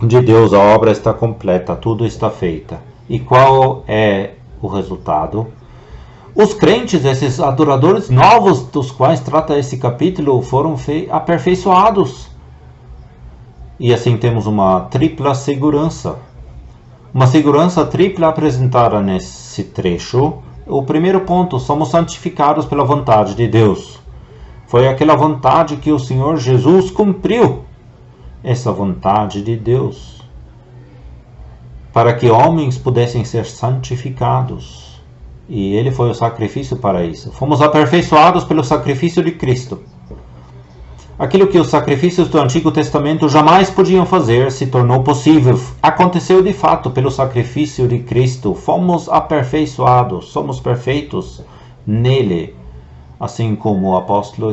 de Deus, a obra está completa, tudo está feito. E qual é o resultado? Os crentes, esses adoradores novos dos quais trata esse capítulo, foram aperfeiçoados. E assim temos uma tripla segurança. Uma segurança tripla apresentada nesse trecho. O primeiro ponto, somos santificados pela vontade de Deus. Foi aquela vontade que o Senhor Jesus cumpriu. Essa vontade de Deus. Para que homens pudessem ser santificados. E ele foi o sacrifício para isso. Fomos aperfeiçoados pelo sacrifício de Cristo. Aquilo que os sacrifícios do Antigo Testamento jamais podiam fazer se tornou possível. Aconteceu de fato pelo sacrifício de Cristo. Fomos aperfeiçoados, somos perfeitos nele. Assim como o apóstolo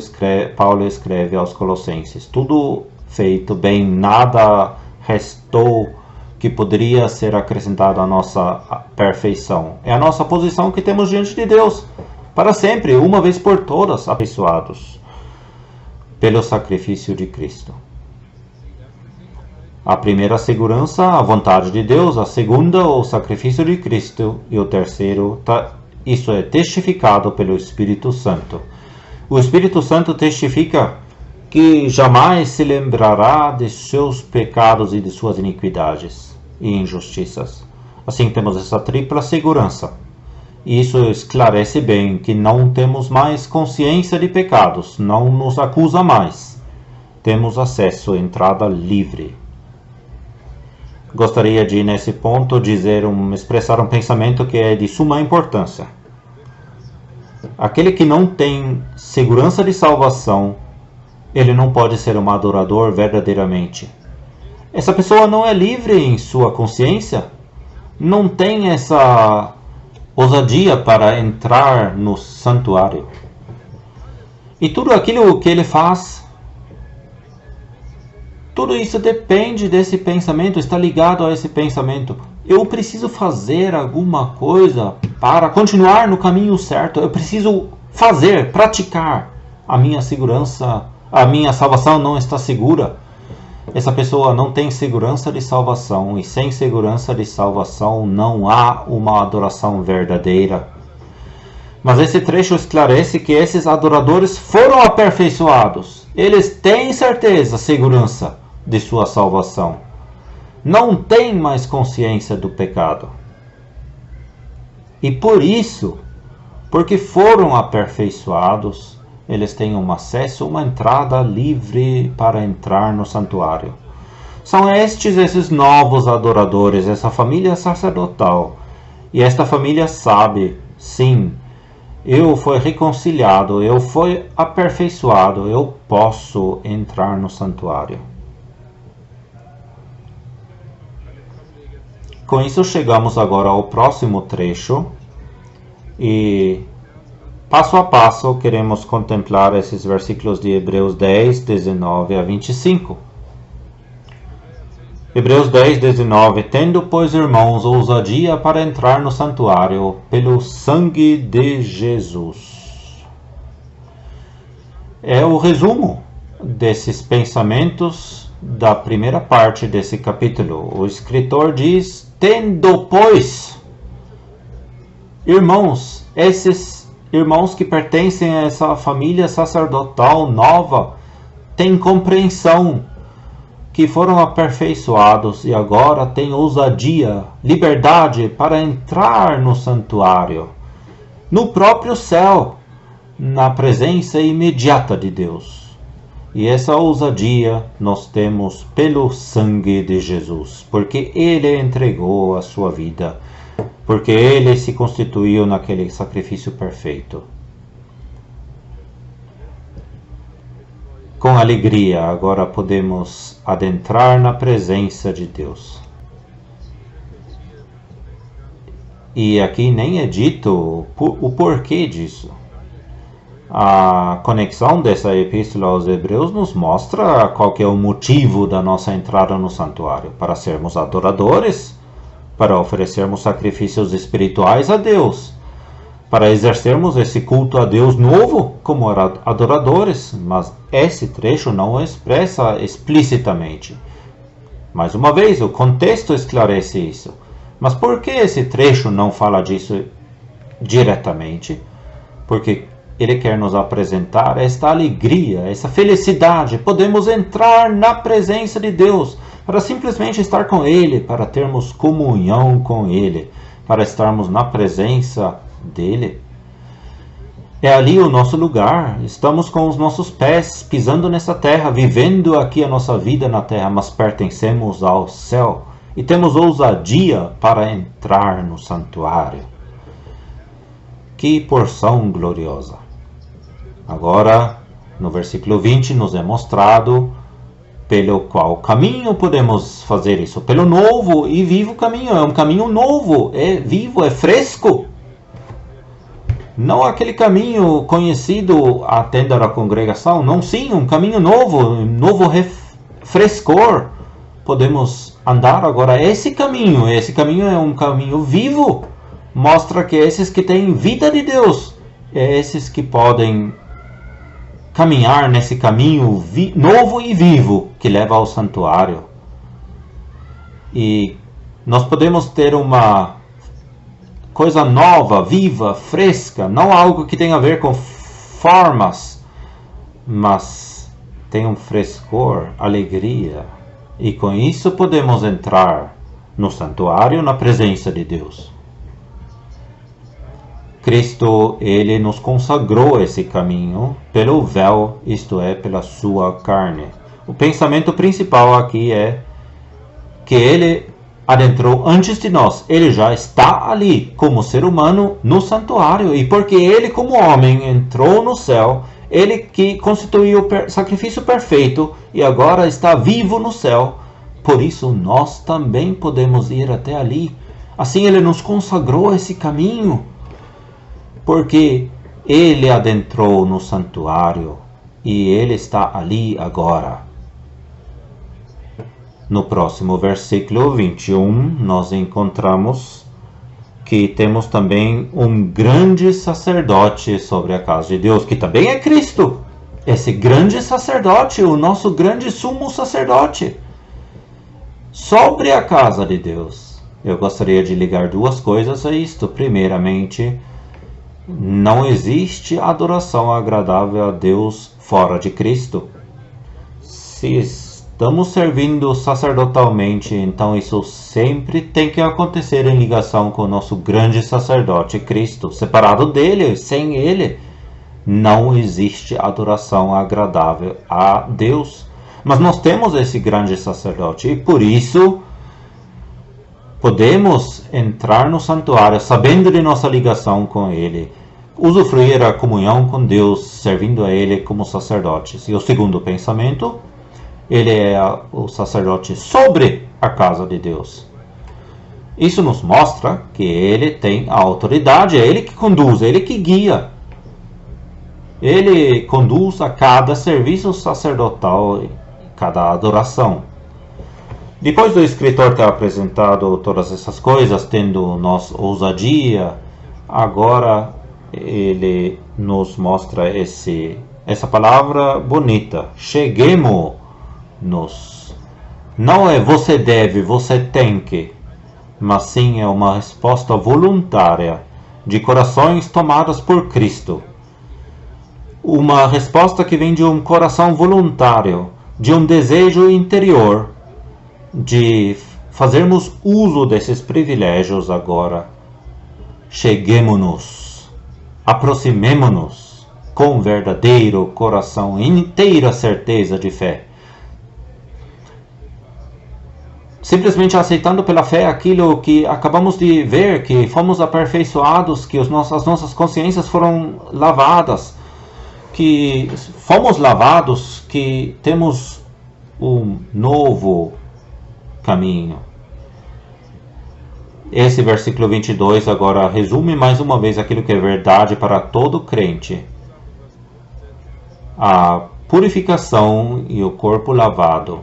Paulo escreve aos Colossenses. Tudo feito bem, nada restou que poderia ser acrescentado à nossa perfeição. É a nossa posição que temos diante de Deus. Para sempre, uma vez por todas, aperfeiçoados pelo sacrifício de Cristo. A primeira segurança, a vontade de Deus. A segunda, o sacrifício de Cristo. E o terceiro, isso é testificado pelo Espírito Santo. O Espírito Santo testifica que jamais se lembrará de seus pecados e de suas iniquidades e injustiças. Assim temos essa tripla segurança. E isso esclarece bem que não temos mais consciência de pecados, não nos acusa mais. Temos acesso, entrada livre. Gostaria de, nesse ponto, expressar um pensamento que é de suma importância. Aquele que não tem segurança de salvação, ele não pode ser um adorador verdadeiramente. Essa pessoa não é livre em sua consciência, não tem essa ousadia para entrar no santuário. E tudo aquilo que ele faz, tudo isso depende desse pensamento, está ligado a esse pensamento. Eu preciso fazer alguma coisa para continuar no caminho certo. Eu preciso fazer, praticar. A minha segurança, a minha salvação não está segura. Essa pessoa não tem segurança de salvação, e sem segurança de salvação não há uma adoração verdadeira. Mas esse trecho esclarece que esses adoradores foram aperfeiçoados. Eles têm certeza, segurança de sua salvação. Não têm mais consciência do pecado. E por isso, porque foram aperfeiçoados, eles têm um acesso, uma entrada livre para entrar no santuário. São esses novos adoradores, essa família sacerdotal. E esta família sabe, sim, eu fui reconciliado, eu fui aperfeiçoado, eu posso entrar no santuário. Com isso chegamos agora ao próximo trecho e passo a passo, queremos contemplar esses versículos de Hebreus 10, 19 a 25. Hebreus 10, 19. Tendo, pois, irmãos, ousadia para entrar no santuário pelo sangue de Jesus. É o resumo desses pensamentos da primeira parte desse capítulo. O escritor diz, tendo, pois, irmãos, esses irmãos que pertencem a essa família sacerdotal nova têm compreensão que foram aperfeiçoados e agora têm ousadia, liberdade para entrar no santuário, no próprio céu, na presença imediata de Deus. E essa ousadia nós temos pelo sangue de Jesus, porque Ele entregou a sua vida, porque Ele se constituiu naquele sacrifício perfeito. Com alegria, agora podemos adentrar na presença de Deus. E aqui nem é dito o porquê disso. A conexão dessa epístola aos Hebreus nos mostra qual que é o motivo da nossa entrada no santuário. Para sermos adoradores, para oferecermos sacrifícios espirituais a Deus, para exercermos esse culto a Deus novo como adoradores. Mas esse trecho não expressa explicitamente. Mais uma vez, o contexto esclarece isso. Mas por que esse trecho não fala disso diretamente? Porque Ele quer nos apresentar esta alegria, essa felicidade. Podemos entrar na presença de Deus para simplesmente estar com Ele, para termos comunhão com Ele, para estarmos na presença dEle. É ali o nosso lugar. Estamos com os nossos pés pisando nessa terra, vivendo aqui a nossa vida na terra, mas pertencemos ao céu e temos ousadia para entrar no santuário. Que porção gloriosa! Agora, no versículo 20, nos é mostrado pelo qual caminho podemos fazer isso. Pelo novo e vivo caminho. É um caminho novo, é vivo, é fresco. Não aquele caminho conhecido, a tenda da congregação. Não, sim, um caminho novo frescor. Podemos andar agora esse caminho é um caminho vivo. Mostra que esses que têm vida de Deus, é esses que podem caminhar nesse caminho novo e vivo que leva ao santuário. E nós podemos ter uma coisa nova, viva, fresca, não algo que tenha a ver com formas, mas tem um frescor, alegria. E com isso podemos entrar no santuário, na presença de Deus. Cristo, Ele nos consagrou esse caminho pelo véu, isto é, pela sua carne. O pensamento principal aqui é que Ele adentrou antes de nós. Ele já está ali, como ser humano, no santuário. E porque Ele, como homem, entrou no céu, Ele que constituiu o sacrifício perfeito e agora está vivo no céu, por isso nós também podemos ir até ali. Assim Ele nos consagrou esse caminho, porque Ele adentrou no santuário e Ele está ali agora. No próximo versículo 21, nós encontramos que temos também um grande sacerdote sobre a casa de Deus, que também é Cristo. Esse grande sacerdote, o nosso grande sumo sacerdote, sobre a casa de Deus. Eu gostaria de ligar duas coisas a isto. Primeiramente, não existe adoração agradável a Deus fora de Cristo. Se estamos servindo sacerdotalmente, então isso sempre tem que acontecer em ligação com o nosso grande sacerdote Cristo. Separado dele, sem ele, não existe adoração agradável a Deus. Mas nós temos esse grande sacerdote e por isso podemos entrar no santuário sabendo de nossa ligação com Ele, usufruir a comunhão com Deus, servindo a Ele como sacerdotes. E o segundo pensamento, Ele é o sacerdote sobre a casa de Deus. Isso nos mostra que Ele tem a autoridade, é Ele que conduz, é Ele que guia. Ele conduz a cada serviço sacerdotal, cada adoração. Depois do escritor ter apresentado todas essas coisas, tendo nós ousadia, agora ele nos mostra essa palavra bonita, cheguemo-nos. Não é você deve, você tem que, mas sim é uma resposta voluntária de corações tomados por Cristo. Uma resposta que vem de um coração voluntário, de um desejo interior de fazermos uso desses privilégios agora. Cheguemo-nos, aproximemo-nos com verdadeiro coração e inteira certeza de fé. Simplesmente aceitando pela fé aquilo que acabamos de ver, que fomos aperfeiçoados, que as nossas consciências foram lavadas, que fomos lavados, que temos um novo caminho. Esse versículo 22 agora resume mais uma vez aquilo que é verdade para todo crente. A purificação e o corpo lavado.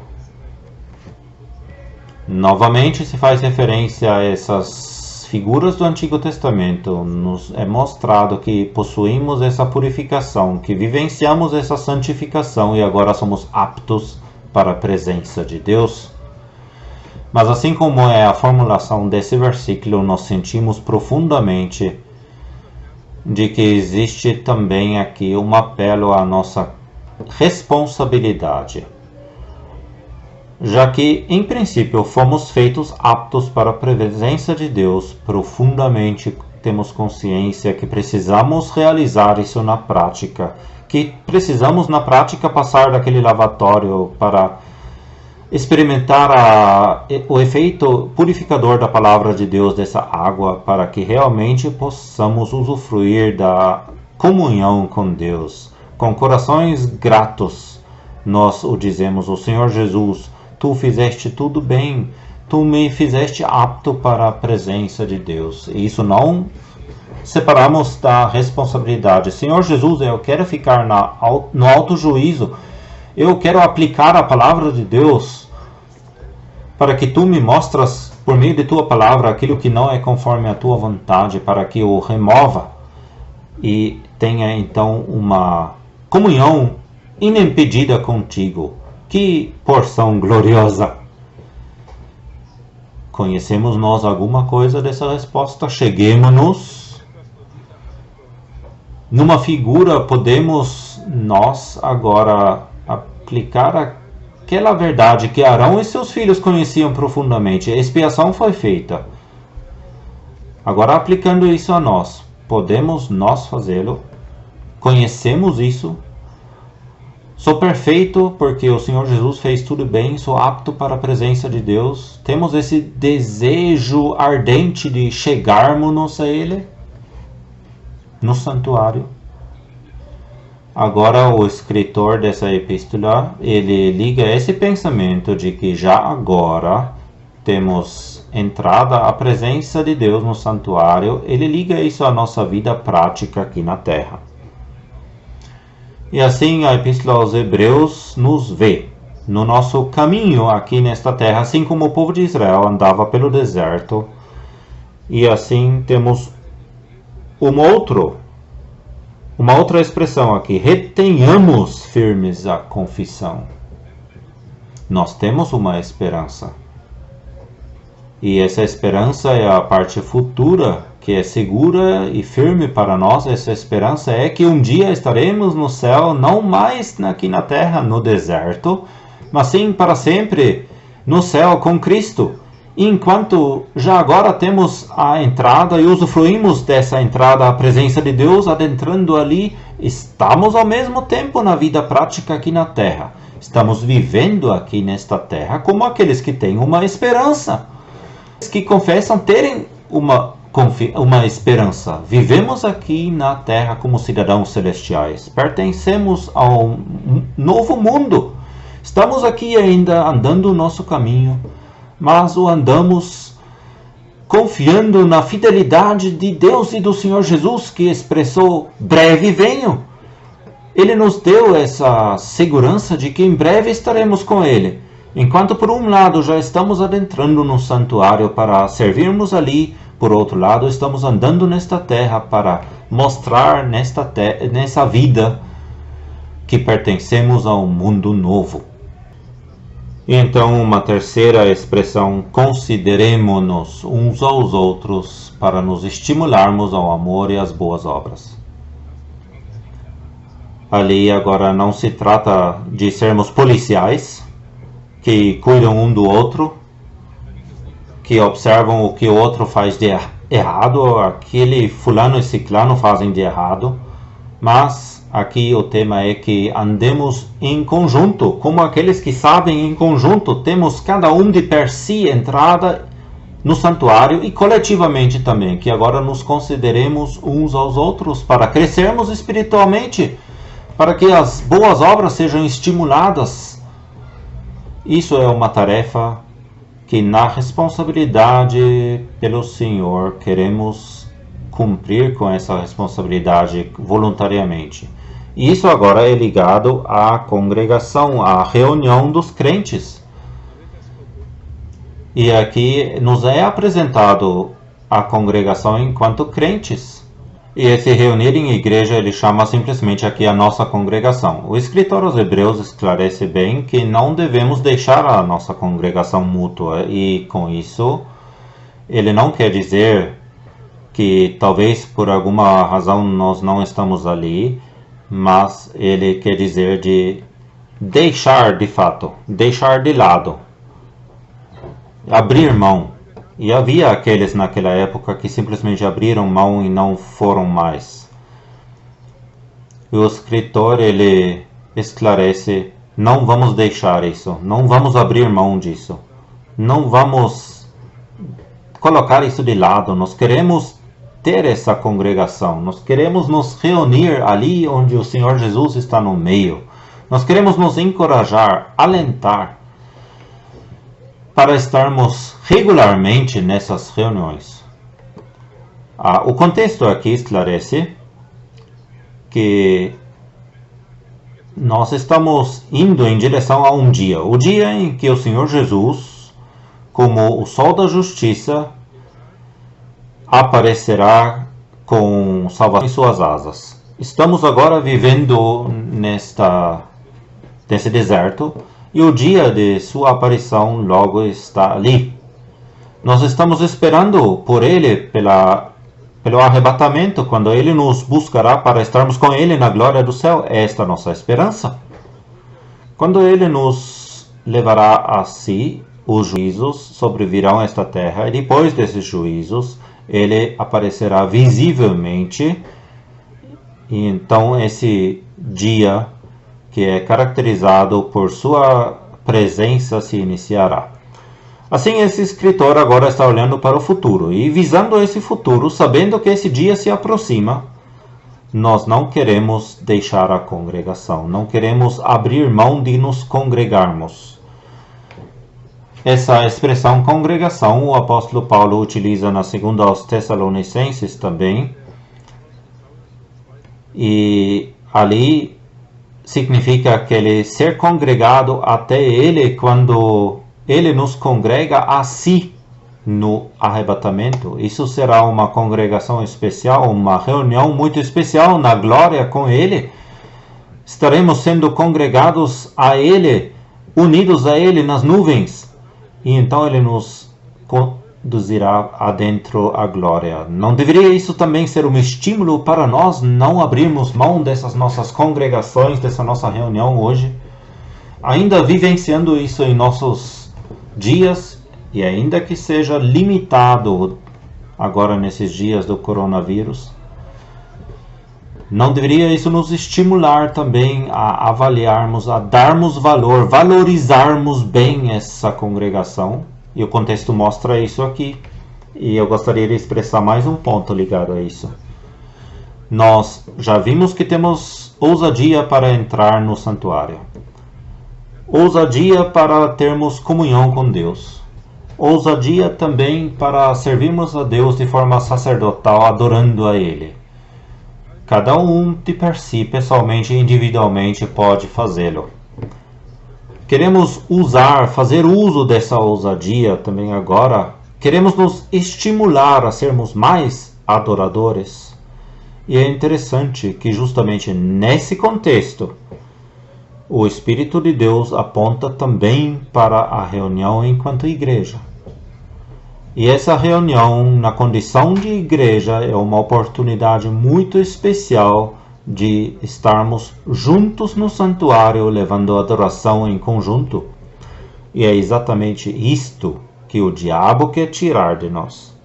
Novamente se faz referência a essas figuras do Antigo Testamento. Nos é mostrado que possuímos essa purificação, que vivenciamos essa santificação e agora somos aptos para a presença de Deus. Mas assim como é a formulação desse versículo, nós sentimos profundamente de que existe também aqui um apelo à nossa responsabilidade. Já que, em princípio, fomos feitos aptos para a presença de Deus, profundamente temos consciência que precisamos realizar isso na prática, que precisamos na prática passar daquele lavatório para experimentar o efeito purificador da palavra de Deus, dessa água, para que realmente possamos usufruir da comunhão com Deus. Com corações gratos, nós o dizemos: o Senhor Jesus, Tu fizeste tudo bem, Tu me fizeste apto para a presença de Deus. E isso não separamos da responsabilidade. Senhor Jesus, eu quero ficar no alto juízo. Eu quero aplicar a palavra de Deus para que Tu me mostras, por meio de Tua palavra, aquilo que não é conforme a Tua vontade, para que eu remova e tenha então uma comunhão inimpedida contigo. Que porção gloriosa! Conhecemos nós alguma coisa dessa resposta? Cheguemo-nos. Numa figura, podemos nós agora aplicar aquela verdade que Arão e seus filhos conheciam profundamente. A expiação foi feita. Agora, aplicando isso a nós, podemos nós fazê-lo? Conhecemos isso? Sou perfeito porque o Senhor Jesus fez tudo bem, sou apto para a presença de Deus. Temos esse desejo ardente de chegarmos a Ele no santuário. Agora o escritor dessa epístola, ele liga esse pensamento de que já agora temos entrada à presença de Deus no santuário, ele liga isso à nossa vida prática aqui na terra. E assim a Epístola aos Hebreus nos vê no nosso caminho aqui nesta terra, assim como o povo de Israel andava pelo deserto. E assim temos uma outra expressão aqui: retenhamos firmes a confissão. Nós temos uma esperança. E essa esperança é a parte futura, que é segura e firme para nós. Essa esperança é que um dia estaremos no céu, não mais aqui na terra, no deserto, mas sim para sempre no céu com Cristo. Enquanto já agora temos a entrada e usufruímos dessa entrada à presença de Deus, adentrando ali, estamos ao mesmo tempo na vida prática aqui na terra. Estamos vivendo aqui nesta terra como aqueles que têm uma esperança, que confessam terem uma esperança. Vivemos aqui na terra como cidadãos celestiais. Pertencemos ao novo mundo. Estamos aqui ainda andando o nosso caminho, mas o andamos confiando na fidelidade de Deus e do Senhor Jesus, que expressou: breve venho. Ele nos deu essa segurança de que em breve estaremos com Ele. Enquanto por um lado já estamos adentrando no santuário para servirmos ali, por outro lado estamos andando nesta terra para mostrar nessa vida que pertencemos a um mundo novo. E então uma terceira expressão: consideremo-nos uns aos outros para nos estimularmos ao amor e às boas obras. Ali agora não se trata de sermos policiais que cuidam um do outro, que observam o que o outro faz de errado, aquele fulano e ciclano fazem de errado, mas aqui o tema é que andemos em conjunto, como aqueles que sabem em conjunto, temos cada um de per si entrada no santuário e coletivamente também, que agora nos consideremos uns aos outros para crescermos espiritualmente, para que as boas obras sejam estimuladas. Isso é uma tarefa que na responsabilidade pelo Senhor queremos cumprir com essa responsabilidade voluntariamente. E isso agora é ligado à congregação, à reunião dos crentes. E aqui nos é apresentado a congregação enquanto crentes. E esse reunir em igreja ele chama simplesmente aqui a nossa congregação. O escritor aos Hebreus esclarece bem que não devemos deixar a nossa congregação mútua. E com isso, ele não quer dizer que talvez por alguma razão nós não estamos ali, mas ele quer dizer de deixar de fato, deixar de lado, abrir mão. E havia aqueles naquela época que simplesmente abriram mão e não foram mais. E o escritor ele esclarece, não vamos deixar isso, não vamos abrir mão disso, não vamos colocar isso de lado, nós queremos ter essa congregação, nós queremos nos reunir ali onde o Senhor Jesus está no meio, nós queremos nos encorajar, alentar, para estarmos regularmente nessas reuniões. O contexto aqui esclarece que nós estamos indo em direção a um dia, o dia em que o Senhor Jesus, como o sol da justiça, aparecerá com salvação em suas asas. Estamos agora vivendo nesse deserto, e o dia de sua aparição logo está ali. Nós estamos esperando por ele pelo arrebatamento, quando ele nos buscará para estarmos com ele na glória do céu. É esta a nossa esperança. Quando ele nos levará a si, os juízos sobrevirão a esta terra, e depois desses juízos, ele aparecerá visivelmente. E então esse dia que é caracterizado por sua presença se iniciará. Assim, esse escritor agora está olhando para o futuro e visando esse futuro, sabendo que esse dia se aproxima, nós não queremos deixar a congregação, não queremos abrir mão de nos congregarmos. Essa expressão congregação o apóstolo Paulo utiliza na segunda aos Tessalonicenses também, e ali significa aquele ser congregado até ele quando ele nos congrega a si no arrebatamento. Isso será uma congregação especial, uma reunião muito especial na glória com ele. Estaremos sendo congregados a ele, unidos a ele nas nuvens. E então ele nos conduzirá adentro à glória. Não deveria isso também ser um estímulo para nós não abrirmos mão dessas nossas congregações, dessa nossa reunião hoje? Ainda vivenciando isso em nossos dias, e ainda que seja limitado agora nesses dias do coronavírus, não deveria isso nos estimular também a avaliarmos, a darmos valor, valorizarmos bem essa congregação? E o contexto mostra isso aqui. E eu gostaria de expressar mais um ponto ligado a isso. Nós já vimos que temos ousadia para entrar no santuário. Ousadia para termos comunhão com Deus. Ousadia também para servirmos a Deus de forma sacerdotal, adorando a Ele. Cada um de per si, pessoalmente e individualmente, pode fazê-lo. Queremos fazer uso dessa ousadia também agora. Queremos nos estimular a sermos mais adoradores. E é interessante que justamente nesse contexto, o Espírito de Deus aponta também para a reunião enquanto igreja. E essa reunião na condição de igreja é uma oportunidade muito especial de estarmos juntos no santuário, levando adoração em conjunto. E é exatamente isto que o diabo quer tirar de nós.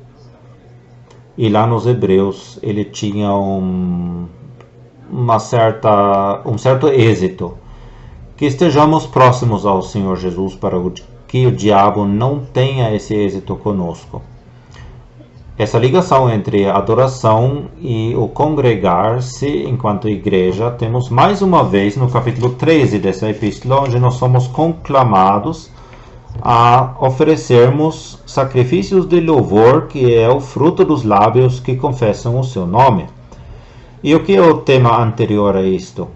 E lá nos Hebreus ele tinha um certo êxito. Que estejamos próximos ao Senhor Jesus para que o diabo não tenha esse êxito conosco. Essa ligação entre a adoração e o congregar-se enquanto igreja, temos mais uma vez no capítulo 13 dessa epístola, onde nós somos conclamados a oferecermos sacrifícios de louvor, que é o fruto dos lábios que confessam o seu nome. E o que é o tema anterior a isto?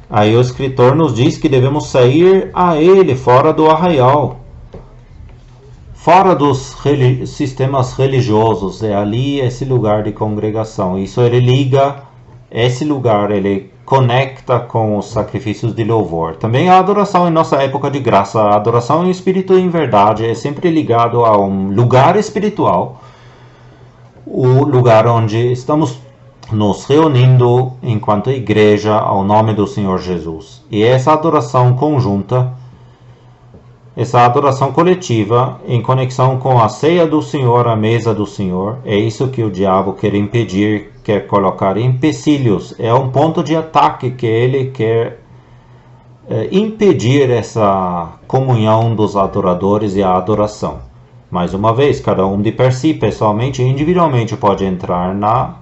Aí o escritor nos diz que devemos sair a ele fora do arraial, fora dos sistemas religiosos. É ali esse lugar de congregação. Isso ele liga, esse lugar ele conecta com os sacrifícios de louvor. Também a adoração em nossa época de graça, a adoração em espírito e em verdade é sempre ligado a um lugar espiritual, o lugar onde estamos nos reunindo enquanto igreja ao nome do Senhor Jesus. E essa adoração conjunta, essa adoração coletiva, em conexão com a ceia do Senhor, a mesa do Senhor, é isso que o diabo quer impedir, quer colocar empecilhos. É um ponto de ataque que ele quer impedir essa comunhão dos adoradores e a adoração. Mais uma vez, cada um de per si, pessoalmente e individualmente, pode entrar na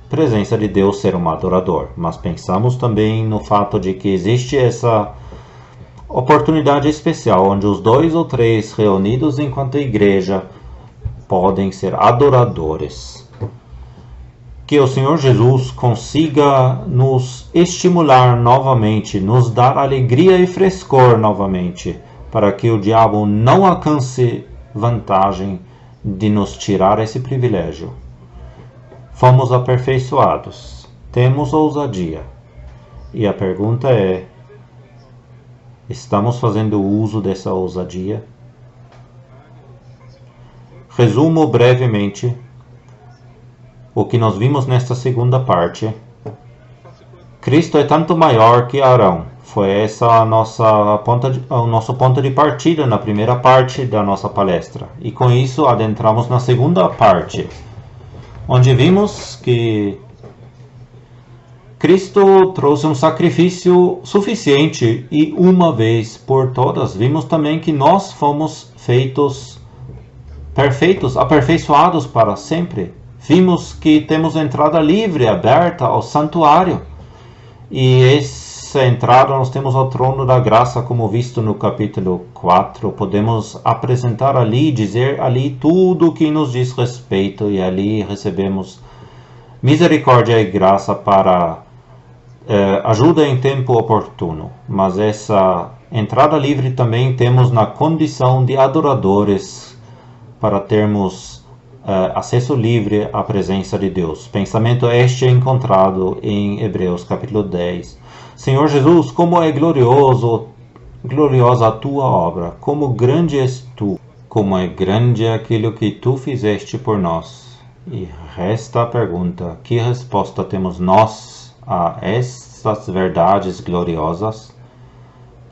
presença de Deus, ser um adorador. Mas pensamos também no fato de que existe essa oportunidade especial, onde os 2 ou 3 reunidos enquanto igreja podem ser adoradores. Que o Senhor Jesus consiga nos estimular novamente, nos dar alegria e frescor novamente, para que o diabo não alcance vantagem de nos tirar esse privilégio. Fomos aperfeiçoados, temos ousadia. E a pergunta é: estamos fazendo uso dessa ousadia? Resumo brevemente o que nós vimos nesta segunda parte. Cristo é tanto maior que Arão. Foi essa o nosso ponto de partida na primeira parte da nossa palestra. E com isso adentramos na segunda parte, onde vimos que Cristo trouxe um sacrifício suficiente e uma vez por todas. Vimos também que nós fomos feitos perfeitos, aperfeiçoados para sempre. Vimos que temos entrada livre, aberta ao santuário. E essa entrada nós temos ao trono da graça, como visto no capítulo 4. Podemos apresentar ali, dizer ali tudo o que nos diz respeito, e ali recebemos misericórdia e graça para ajuda em tempo oportuno. Mas essa entrada livre também temos na condição de adoradores, para termos acesso livre à presença de Deus. Pensamento este é encontrado em Hebreus capítulo 10. Senhor Jesus, como é gloriosa a tua obra, como grande és tu, como é grande aquilo que tu fizeste por nós. E resta a pergunta: que resposta temos nós a estas verdades gloriosas?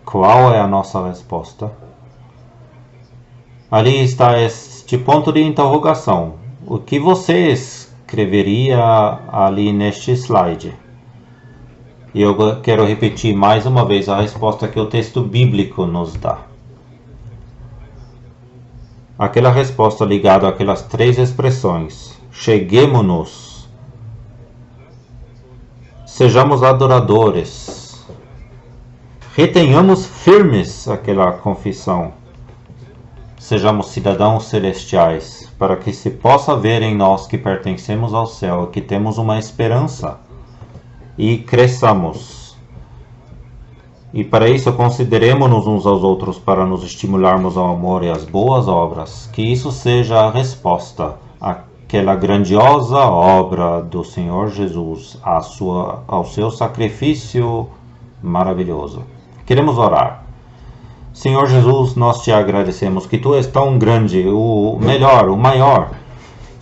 Qual é a nossa resposta? Ali está este ponto de interrogação. O que você escreveria ali neste slide? E eu quero repetir mais uma vez a resposta que o texto bíblico nos dá. Aquela resposta ligada àquelas 3 expressões: cheguemo-nos, sejamos adoradores, retenhamos firmes aquela confissão, sejamos cidadãos celestiais, para que se possa ver em nós que pertencemos ao céu, que temos uma esperança, e cresçamos. E para isso consideremos-nos uns aos outros, para nos estimularmos ao amor e às boas obras. Que isso seja a resposta àquela grandiosa obra do Senhor Jesus, ao seu sacrifício maravilhoso. Queremos orar. Senhor Jesus, nós te agradecemos que tu és tão grande, o melhor, o maior.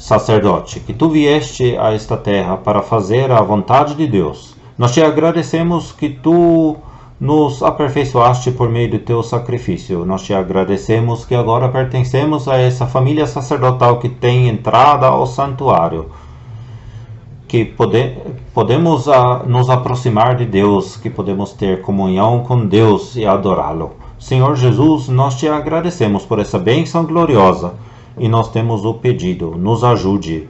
sacerdote, que tu vieste a esta terra para fazer a vontade de Deus. Nós te agradecemos que tu nos aperfeiçoaste por meio do teu sacrifício. Nós te agradecemos que agora pertencemos a essa família sacerdotal que tem entrada ao santuário, que podemos nos aproximar de Deus, que podemos ter comunhão com Deus e adorá-lo. Senhor Jesus, nós te agradecemos por essa bênção gloriosa e nós temos o pedido, nos ajude.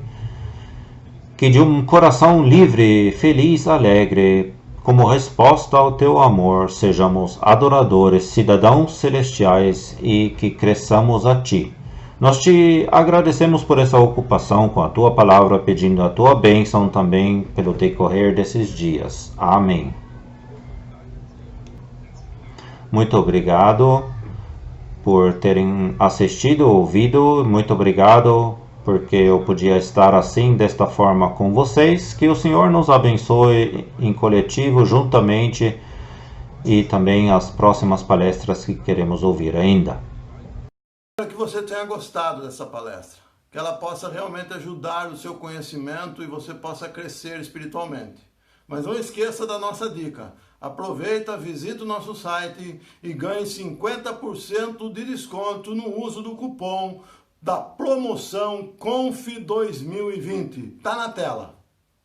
Que de um coração livre, feliz, alegre, como resposta ao teu amor, sejamos adoradores, cidadãos celestiais e que cresçamos a ti. Nós te agradecemos por essa ocupação com a tua palavra, pedindo a tua bênção também pelo decorrer desses dias. Amém. Muito obrigado por terem assistido, ouvido. Muito obrigado porque eu podia estar assim, desta forma com vocês. Que o Senhor nos abençoe em coletivo, juntamente, e também as próximas palestras que queremos ouvir ainda. Espero que você tenha gostado dessa palestra, que ela possa realmente ajudar o seu conhecimento e você possa crescer espiritualmente. Mas não esqueça da nossa dica. Aproveita, visita o nosso site e ganhe 50% de desconto no uso do cupom da promoção CONF 2020. Tá na tela.